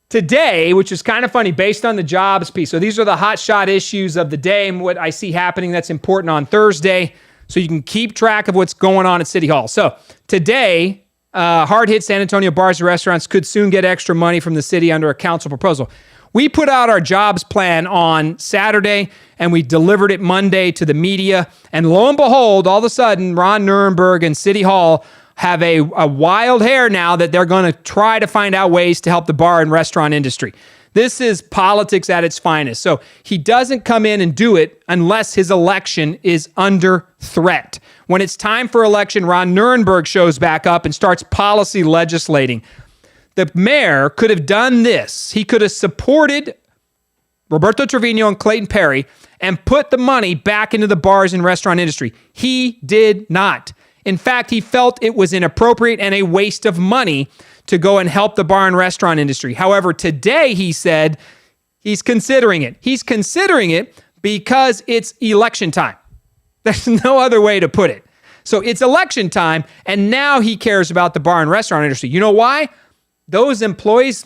Today, which is kind of funny, based on the jobs piece. So these are the hot shot issues of the day and what I see happening that's important on Thursday, so you can keep track of what's going on at City Hall. So today, hard-hit San Antonio bars and restaurants could soon get extra money from the city under a council proposal. We put out our jobs plan on Saturday, and we delivered it Monday to the media. And lo and behold, all of a sudden, Ron Nirenberg and City Hall have a wild hair now that they're going to try to find out ways to help the bar and restaurant industry. This is politics at its finest. So he doesn't come in and do it unless his election is under threat. When it's time for election, Ron Nirenberg shows back up and starts policy legislating. The mayor could have done this. He could have supported Roberto Trevino and Clayton Perry and put the money back into the bars and restaurant industry. He did not. In fact, he felt it was inappropriate and a waste of money to go and help the bar and restaurant industry. However, today he said he's considering it. He's considering it because it's election time. There's no other way to put it. So it's election time, and now he cares about the bar and restaurant industry. You know why? Those employees,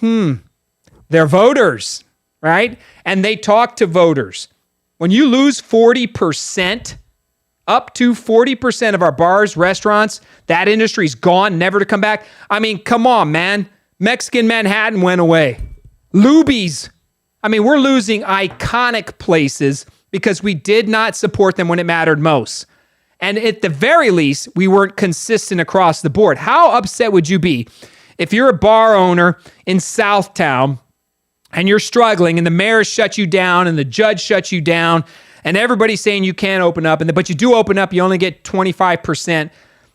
they're voters, right? And they talk to voters. When you lose 40%, up to 40% of our bars, restaurants, that industry's gone, never to come back. I mean, come on, man. Mexican Manhattan went away. Luby's. I mean, we're losing iconic places because we did not support them when it mattered most. And at the very least, we weren't consistent across the board. How upset would you be if you're a bar owner in Southtown and you're struggling and the mayor shut you down and the judge shuts you down and everybody's saying you can't open up, but you do open up, you only get 25%,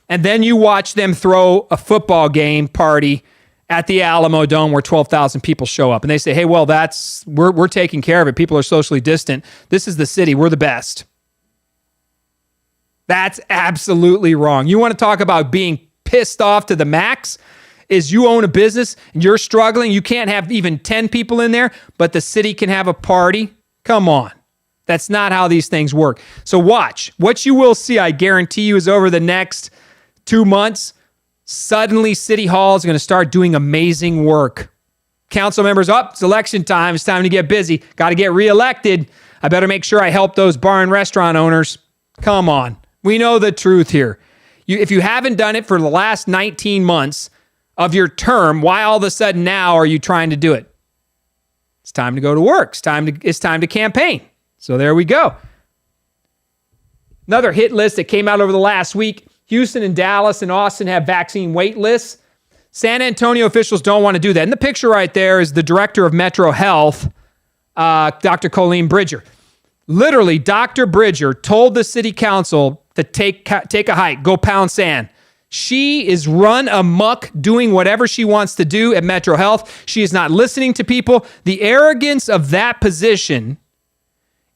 and then you watch them throw a football game party at the Alamo Dome where 12,000 people show up, and they say, hey, well, we're taking care of it. People are socially distant. This is the city. We're the best. That's absolutely wrong. You want to talk about being pissed off to the max? Is you own a business and you're struggling, you can't have even 10 people in there, but the city can have a party? Come on. That's not how these things work. So watch. What you will see, I guarantee you, is over the next 2 months, suddenly City Hall is going to start doing amazing work. Council members, it's election time. It's time to get busy. Got to get reelected. I better make sure I help those bar and restaurant owners. Come on. We know the truth here. If you haven't done it for the last 19 months of your term, why all of a sudden now are you trying to do it? It's time to go to work. It's time to campaign. So there we go. Another hit list that came out over the last week. Houston and Dallas and Austin have vaccine wait lists. San Antonio officials don't want to do that. In the picture right there is the director of Metro Health, Dr. Colleen Bridger. Literally, Dr. Bridger told the city council to take a hike, go pound sand. She is run amok doing whatever she wants to do at Metro Health. She is not listening to people. The arrogance of that position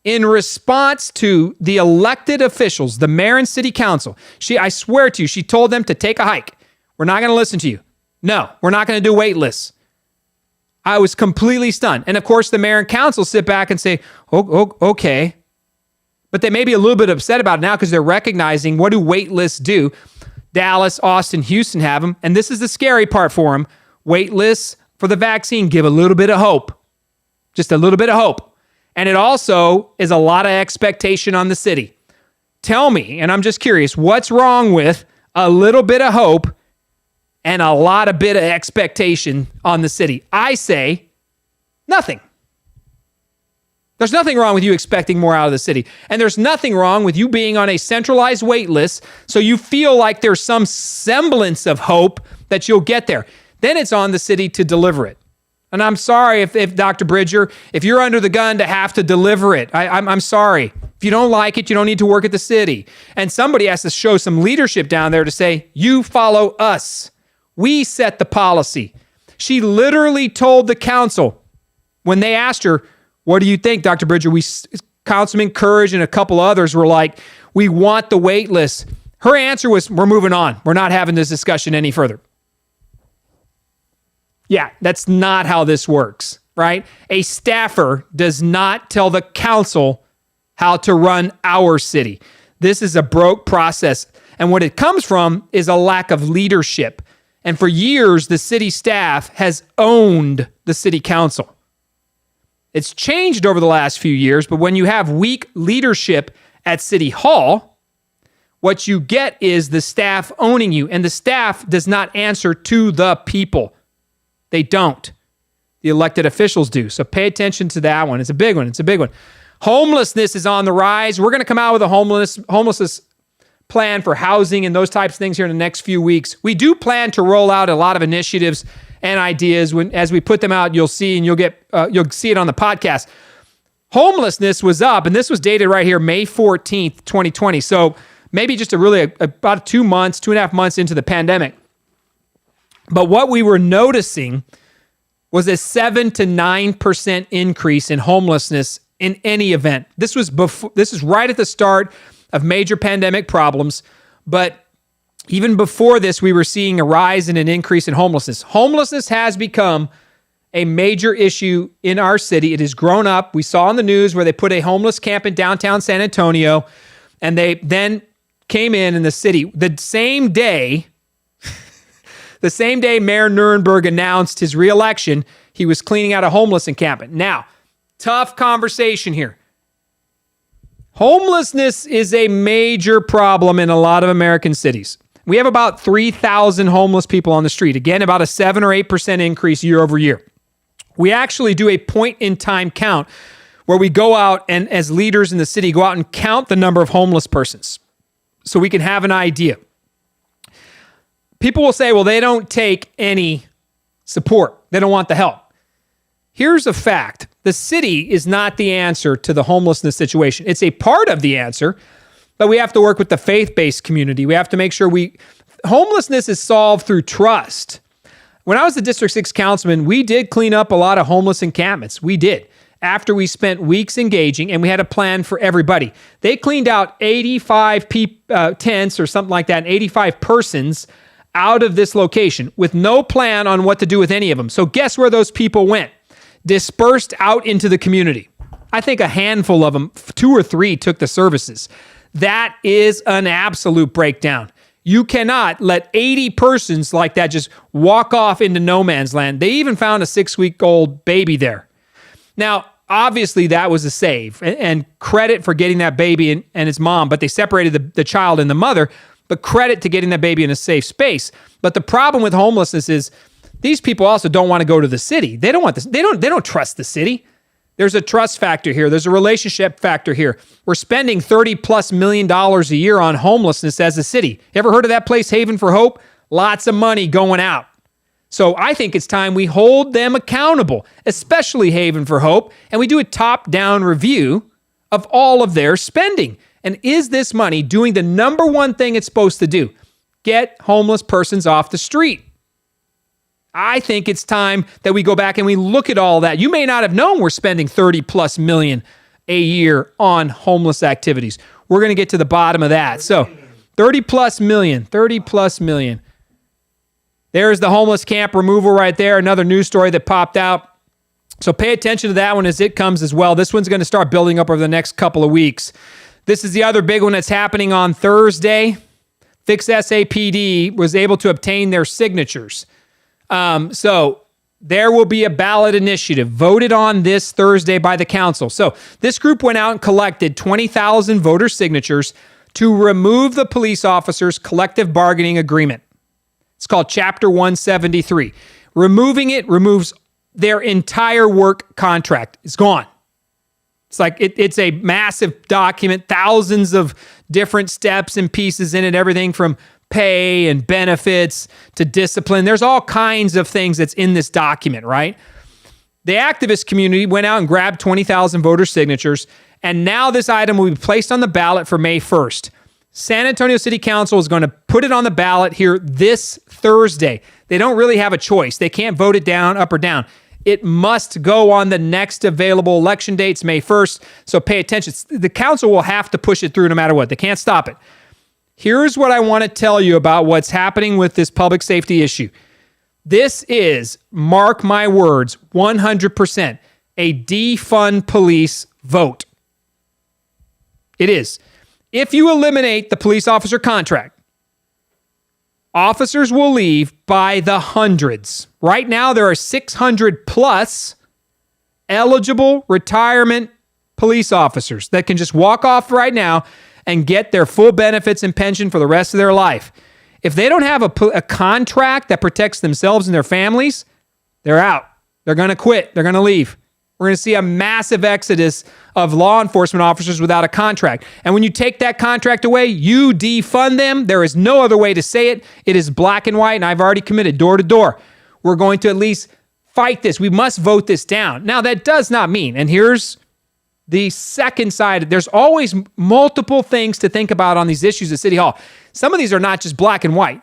in response to the elected officials, the mayor and city council, I swear to you, she told them to take a hike. We're not going to listen to you. No, we're not going to do wait lists. I was completely stunned. And of course, the mayor and council sit back and say, okay. But they may be a little bit upset about it now because they're recognizing, what do wait lists do? Dallas, Austin, Houston have them. And this is the scary part for them. Wait lists for the vaccine give a little bit of hope. Just a little bit of hope. And it also is a lot of expectation on the city. Tell me, and I'm just curious, what's wrong with a little bit of hope and a lot of bit of expectation on the city? I say nothing. There's nothing wrong with you expecting more out of the city. And there's nothing wrong with you being on a centralized wait list so you feel like there's some semblance of hope that you'll get there. Then it's on the city to deliver it. And I'm sorry if Dr. Bridger, if you're under the gun to have to deliver it, I'm sorry. If you don't like it, you don't need to work at the city. And somebody has to show some leadership down there to say, you follow us. We set the policy. She literally told the council when they asked her, what do you think, Dr. Bridger? Councilman Courage and a couple others were like, we want the wait list. Her answer was, we're moving on. We're not having this discussion any further. Yeah, that's not how this works, right? A staffer does not tell the council how to run our city. This is a broke process. And what it comes from is a lack of leadership. And for years, the city staff has owned the city council. It's changed over the last few years, but when you have weak leadership at City Hall, what you get is the staff owning you. And the staff does not answer to the people. They don't. The elected officials do. So pay attention to that one. It's a big one. Homelessness is on the rise. We're going to come out with a homelessness plan for housing and those types of things here in the next few weeks. We do plan to roll out a lot of initiatives and ideas. As we put them out, you'll see, and you'll see it on the podcast. Homelessness was up, and this was dated right here, May 14th, 2020. So maybe just about 2 months, 2.5 months into the pandemic. But what we were noticing was a 7 to 9% increase in homelessness in any event. This is right at the start of major pandemic problems, but even before this, we were seeing a rise and an increase in homelessness. Homelessness has become a major issue in our city. It has grown up. We saw on the news where they put a homeless camp in downtown San Antonio, and they then came in the city. The same day Mayor Nuremberg announced his reelection, he was cleaning out a homeless encampment. Now, tough conversation here. Homelessness is a major problem in a lot of American cities. We have about 3,000 homeless people on the street. Again, about a 7 or 8% increase year over year. We actually do a point-in-time count where we go out and, as leaders in the city, go out and count the number of homeless persons so we can have an idea. People will say, well, they don't take any support. They don't want the help. Here's a fact. The city is not the answer to the homelessness situation. It's a part of the answer, but we have to work with the faith-based community. We have to make sure homelessness is solved through trust. When I was the District 6 councilman, we did clean up a lot of homeless encampments. We did. After we spent weeks engaging, and we had a plan for everybody. They cleaned out 85 tents or something like that, and 85 persons out of this location with no plan on what to do with any of them. So guess where those people went? Dispersed out into the community. I think a handful of them, 2 or 3, took the services. That is an absolute breakdown. You cannot let 80 persons like that just walk off into no man's land. They even found a 6-week-old baby there. Now, obviously, that was a save, and credit for getting that baby and its mom, but they separated the child and the mother, but credit to getting that baby in a safe space. But the problem with homelessness is these people also don't want to go to the city. They don't want this. They don't trust the city. There's a trust factor here. There's a relationship factor here. We're spending $30+ million a year on homelessness as a city. Ever heard of that place, Haven for Hope? Lots of money going out. So I think it's time we hold them accountable, especially Haven for Hope, and we do a top-down review of all of their spending. And is this money doing the number one thing it's supposed to do? Get homeless persons off the street. I think it's time that we go back and we look at all that. You may not have known we're spending $30+ million a year on homeless activities. We're going to get to the bottom of that. So $30+ million. There's the homeless camp removal right there. Another news story that popped out. So pay attention to that one as it comes as well. This one's going to start building up over the next couple of weeks. This is the other big one that's happening on Thursday. Fix SAPD was able to obtain their signatures. So there will be a ballot initiative voted on this Thursday by the council. So this group went out and collected 20,000 voter signatures to remove the police officers' collective bargaining agreement. It's called Chapter 173. Removing it removes their entire work contract. It's gone. It's like it's a massive document, thousands of different steps and pieces in it, everything from pay and benefits to discipline. There's all kinds of things that's in this document, right? The activist community went out and grabbed 20,000 voter signatures, and now this item will be placed on the ballot for May 1st. San Antonio City Council is going to put it on the ballot here this Thursday. They don't really have a choice. They can't vote it down, up or down. It must go on the next available election dates, May 1st, so pay attention. The council will have to push it through no matter what. They can't stop it. Here's what I want to tell you about what's happening with this public safety issue. This is, mark my words, 100% a defund police vote. It is. If you eliminate the police officer contract, officers will leave by the hundreds. Right now, there are 600 plus eligible retirement police officers that can just walk off right now and get their full benefits and pension for the rest of their life. If they don't have a contract that protects themselves and their families, they're out. They're going to quit. They're going to leave. We're going to see a massive exodus of law enforcement officers without a contract. And when you take that contract away, you defund them. There is no other way to say it. It is black and white, and I've already committed door to door. we're going to at least fight this. We must vote this down. Now, that does not mean, and here's the second side, there's always multiple things to think about on these issues at City Hall. Some of these are not just black and white.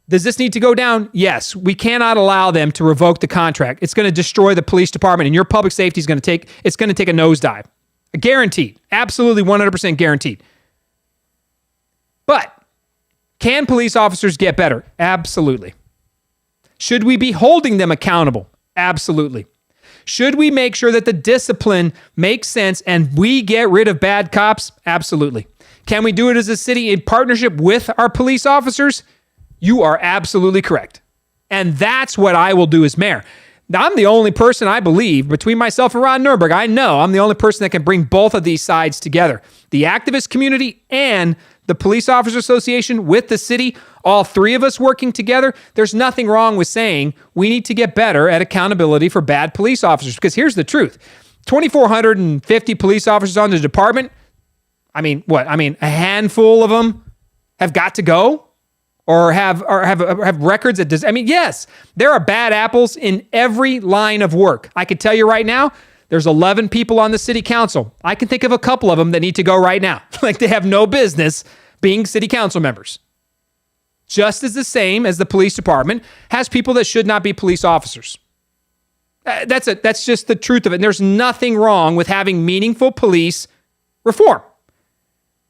Does this need to go down? Yes. We cannot allow them to revoke the contract. It's going to destroy the police department, and your public safety is going to take a nosedive. Guaranteed. Absolutely 100% guaranteed. But can police officers get better? Absolutely. Should we be holding them accountable? Absolutely. Should we make sure that the discipline makes sense and we get rid of bad cops? Absolutely. Can we do it as a city in partnership with our police officers? You are absolutely correct. And that's what I will do as mayor. Now, I'm the only person, I believe, between myself and Ron Nuremberg, I know I'm the only person that can bring both of these sides together. The activist community and the Police Officers Association with the city, all three of us working together. There's nothing wrong with saying we need to get better at accountability for bad police officers. Because here's the truth. 2,450 police officers on the department. A handful of them have got to go or have records that does. Yes, there are bad apples in every line of work. I can tell you right now, there's 11 people on the city council. I can think of a couple of them that need to go right now. Like they have no business being city council members. Just as the same as the police department has people that should not be police officers. That's just the truth of it. And there's nothing wrong with having meaningful police reform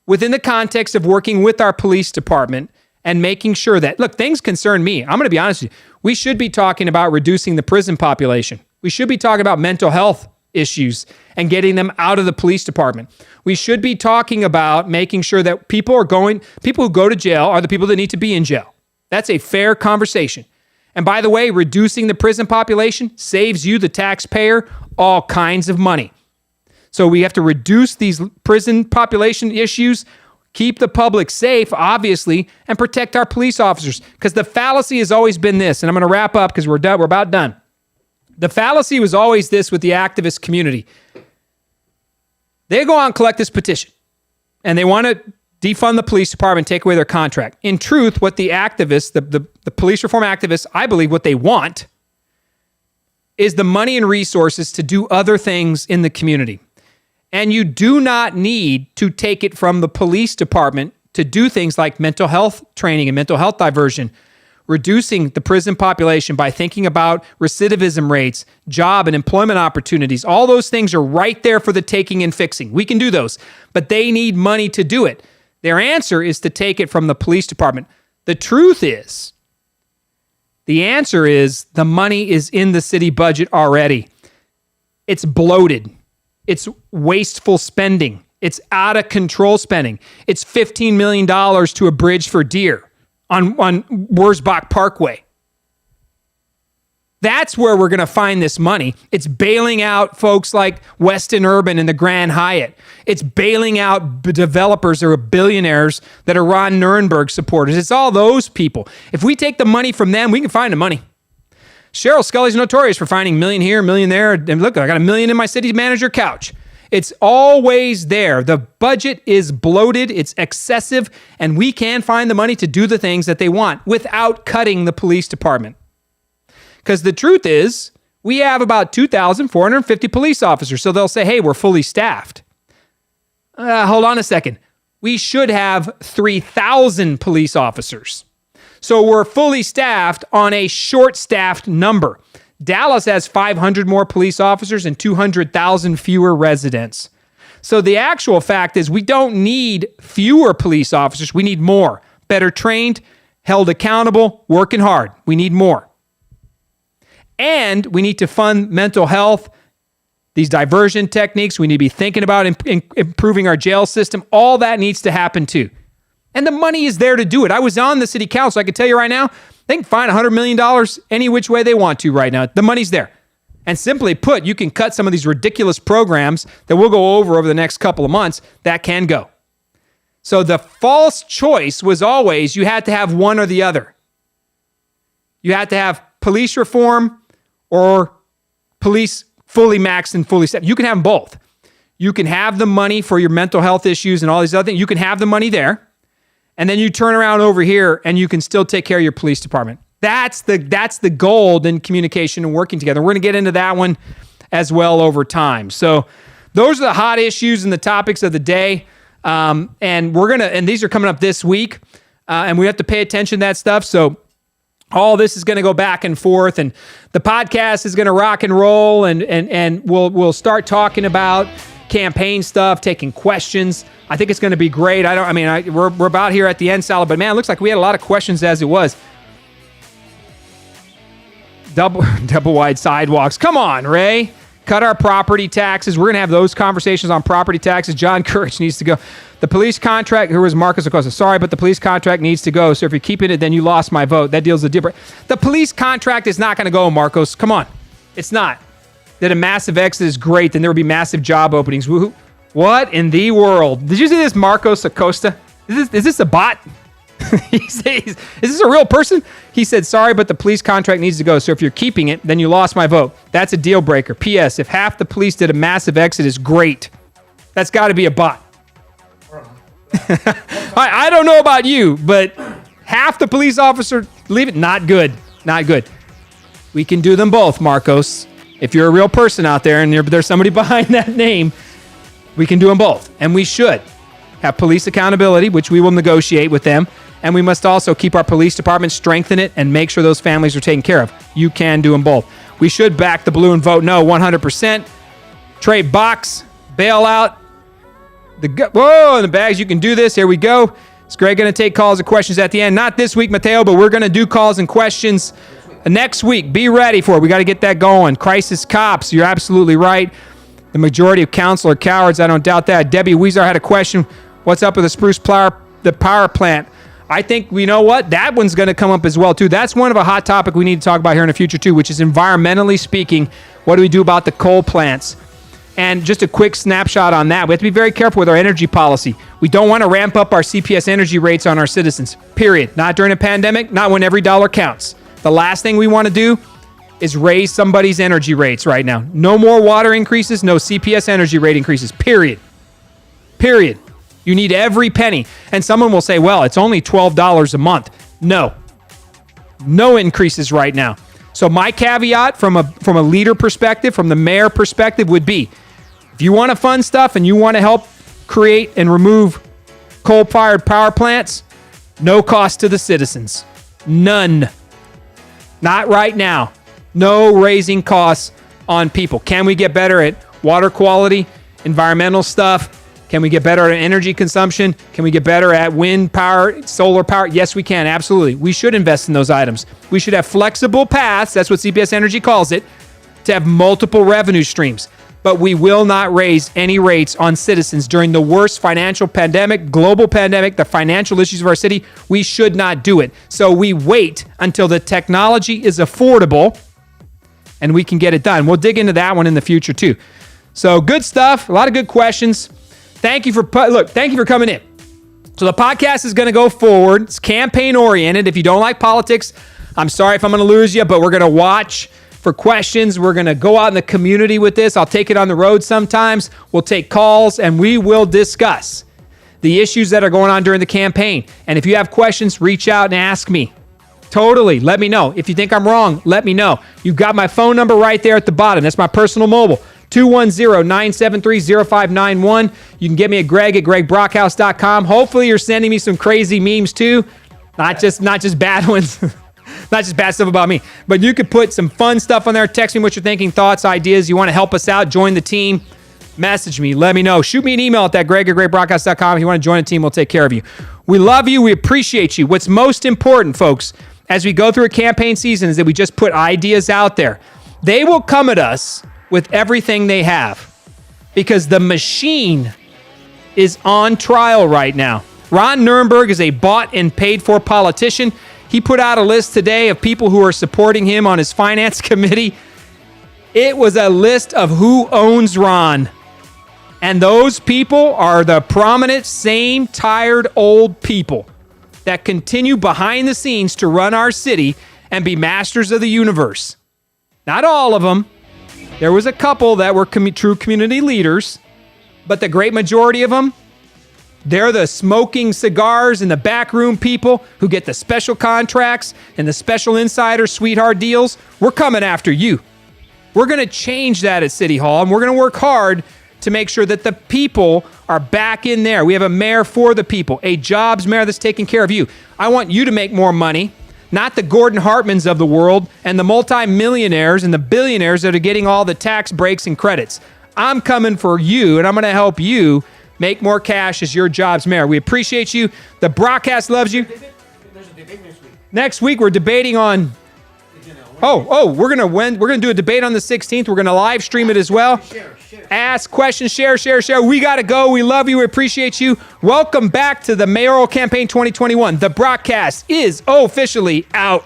within the context of working with our police department and making sure that, look, things concern me. I'm going to be honest with you. We should be talking about reducing the prison population. We should be talking about mental health issues and getting them out of the police department. We should be talking about making sure that people who go to jail are the people that need to be in jail. That's a fair conversation. And by the way, reducing the prison population saves you, the taxpayer, all kinds of money. So we have to reduce these prison population issues, keep the public safe, obviously, and protect our police officers. Because the fallacy has always been this, and I'm going to wrap up because we're about done. The fallacy was always this with the activist community. They go out and collect this petition, and they want to defund the police department, take away their contract. In truth, what the activists, the police reform activists, I believe what they want is the money and resources to do other things in the community. And you do not need to take it from the police department to do things like mental health training and mental health diversion, reducing the prison population by thinking about recidivism rates, job and employment opportunities. All those things are right there for the taking and fixing. We can do those, but they need money to do it. Their answer is to take it from the police department. The truth is, the answer is the money is in the city budget already. It's bloated. It's wasteful spending. It's out of control spending. It's $15 million to a bridge for deer on Wurzbach Parkway. That's where we're going to find this money. It's bailing out folks like Weston Urban and the Grand Hyatt. It's bailing out developers that are billionaires that are Ron Nuremberg supporters. It's all those people. If we take the money from them, we can find the money. Cheryl Scully's notorious for finding $1 million here, $1 million there. And look, I got $1 million in my city manager couch. It's always there. The budget is bloated. It's excessive. And we can find the money to do the things that they want without cutting the police department. Because the truth is, we have about 2,450 police officers. So they'll say, hey, we're fully staffed. Hold on a second. We should have 3,000 police officers. So we're fully staffed on a short-staffed number. Dallas has 500 more police officers and 200,000 fewer residents. So the actual fact is we don't need fewer police officers. We need more. Better trained, held accountable, working hard. We need more. And we need to fund mental health, these diversion techniques. We need to be thinking about improving our jail system. All that needs to happen too. And the money is there to do it. I was on the city council. I can tell you right now, they can find $100 million any which way they want to right now. The money's there. And simply put, you can cut some of these ridiculous programs that we'll go over the next couple of months that can go. So the false choice was always you had to have one or the other. You had to have police reform or police fully maxed and fully set. You can have them both. You can have the money for your mental health issues and all these other things. You can have the money there. And then you turn around over here and you can still take care of your police department. That's the gold in communication and working together. We're going to get into that one as well over time. So those are the hot issues and the topics of the day. And these are coming up this week. And we have to pay attention to that stuff. So all this is going to go back and forth, and the podcast is going to rock and roll, and we'll start talking about campaign stuff, taking questions. I think it's going to be great. We're about here at the end, Salad, but man, it looks like we had a lot of questions as it was. Double wide sidewalks. Come on, Ray. Cut our property taxes. We're going to have those conversations on property taxes. John Courage needs to go. The police contract, who was Marcus Acosta? Sorry, but the police contract needs to go. So if you're keeping it, then you lost my vote. That deal's a different. The police contract is not going to go, Marcos. Come on. It's not. That a massive exit is great, then there will be massive job openings. Woo-hoo. What in the world? Did you see this Marcos Acosta? Is this a bot? Is this a real person? He said, sorry, but the police contract needs to go. So if you're keeping it, then you lost my vote. That's a deal breaker. P.S. If half the police did a massive exit is great. That's got to be a bot. I don't know about you, but half the police officer leave it. Not good. Not good. We can do them both, Marcos. If you're a real person out there and there's somebody behind that name, we can do them both. And we should have police accountability, which we will negotiate with them. And we must also keep our police department, strengthen it, and make sure those families are taken care of. You can do them both. We should back the blue and vote no 100%. Trade box, bailout. Whoa, in the bags, you can do this. Here we go. Is Greg going to take calls and questions at the end? Not this week, Mateo, but we're going to do calls and questions next week. Be ready for it. We got to get that going. Crisis cops, you're absolutely right. The majority of council are cowards. I don't doubt that. Debbie Weezer had a question. What's up with the power plant? I think, you know what? That one's going to come up as well, too. That's one of a hot topic we need to talk about here in the future, too, which is environmentally speaking, what do we do about the coal plants? And just a quick snapshot on that. We have to be very careful with our energy policy. We don't want to ramp up our CPS energy rates on our citizens, period. Not during a pandemic, not when every dollar counts. The last thing we want to do is raise somebody's energy rates right now. No more water increases, no CPS energy rate increases, period. Period. You need every penny. And someone will say, well, it's only $12 a month. No. No increases right now. So my caveat from a leader perspective, from the mayor perspective would be, if you want to fund stuff and you want to help create and remove coal-fired power plants, no cost to the citizens. None. Not right now. No raising costs on people. Can we get better at water quality, environmental stuff? Can we get better at energy consumption? Can we get better at wind power, solar power? Yes, we can. Absolutely. We should invest in those items. We should have flexible paths, that's what CPS Energy calls it, to have multiple revenue streams. But we will not raise any rates on citizens during the worst financial pandemic, global pandemic, the financial issues of our city. We should not do it. So we wait until the technology is affordable and we can get it done. We'll dig into that one in the future too. So good stuff. A lot of good questions. Thank you for coming in. So the podcast is going to go forward. It's campaign oriented. If you don't like politics, I'm sorry if I'm going to lose you, but we're going to watch for questions. We're going to go out in the community with this. I'll take it on the road sometimes. We'll take calls and we will discuss the issues that are going on during the campaign. And if you have questions, reach out and ask me. Totally. Let me know. If you think I'm wrong, let me know. You've got my phone number right there at the bottom. That's my personal mobile. 210-973-0591. You can get me at greg@gregbrockhouse.com. Hopefully you're sending me some crazy memes too. Not just bad ones. Not just bad stuff about me. But you could put some fun stuff on there. Text me what you're thinking, thoughts, ideas. You want to help us out, join the team. Message me. Let me know. Shoot me an email at that greg@gregbrockhouse.com. If you want to join the team, we'll take care of you. We love you. We appreciate you. What's most important, folks, as we go through a campaign season is that we just put ideas out there. They will come at us with everything they have because the machine is on trial right now. Ron Nirenberg is a bought and paid for politician. He put out a list today of people who are supporting him on his finance committee. It was a list of who owns Ron. And those people are the prominent, same tired old people that continue behind the scenes to run our city and be masters of the universe. Not all of them. There was a couple that were true community leaders, but the great majority of them, They're the smoking cigars and the backroom people who get the special contracts and the special insider sweetheart deals. We're coming after you. We're going to change that at City Hall, and we're going to work hard to make sure that the people are back in there. We have a mayor for the people, a jobs mayor that's taking care of you. I want you to make more money, not the Gordon Hartmans of the world and the multimillionaires and the billionaires that are getting all the tax breaks and credits. I'm coming for you, and I'm going to help you make more cash as your jobs mayor. We appreciate you. The Brockcast loves you. There's a debate next week. Next week, we're debating on... we're gonna do a debate on the 16th. We're gonna live stream it as well. Share. Ask questions, share. We gotta go. We love you. We appreciate you. Welcome back to the Mayoral Campaign 2021. The Brockcast is officially out.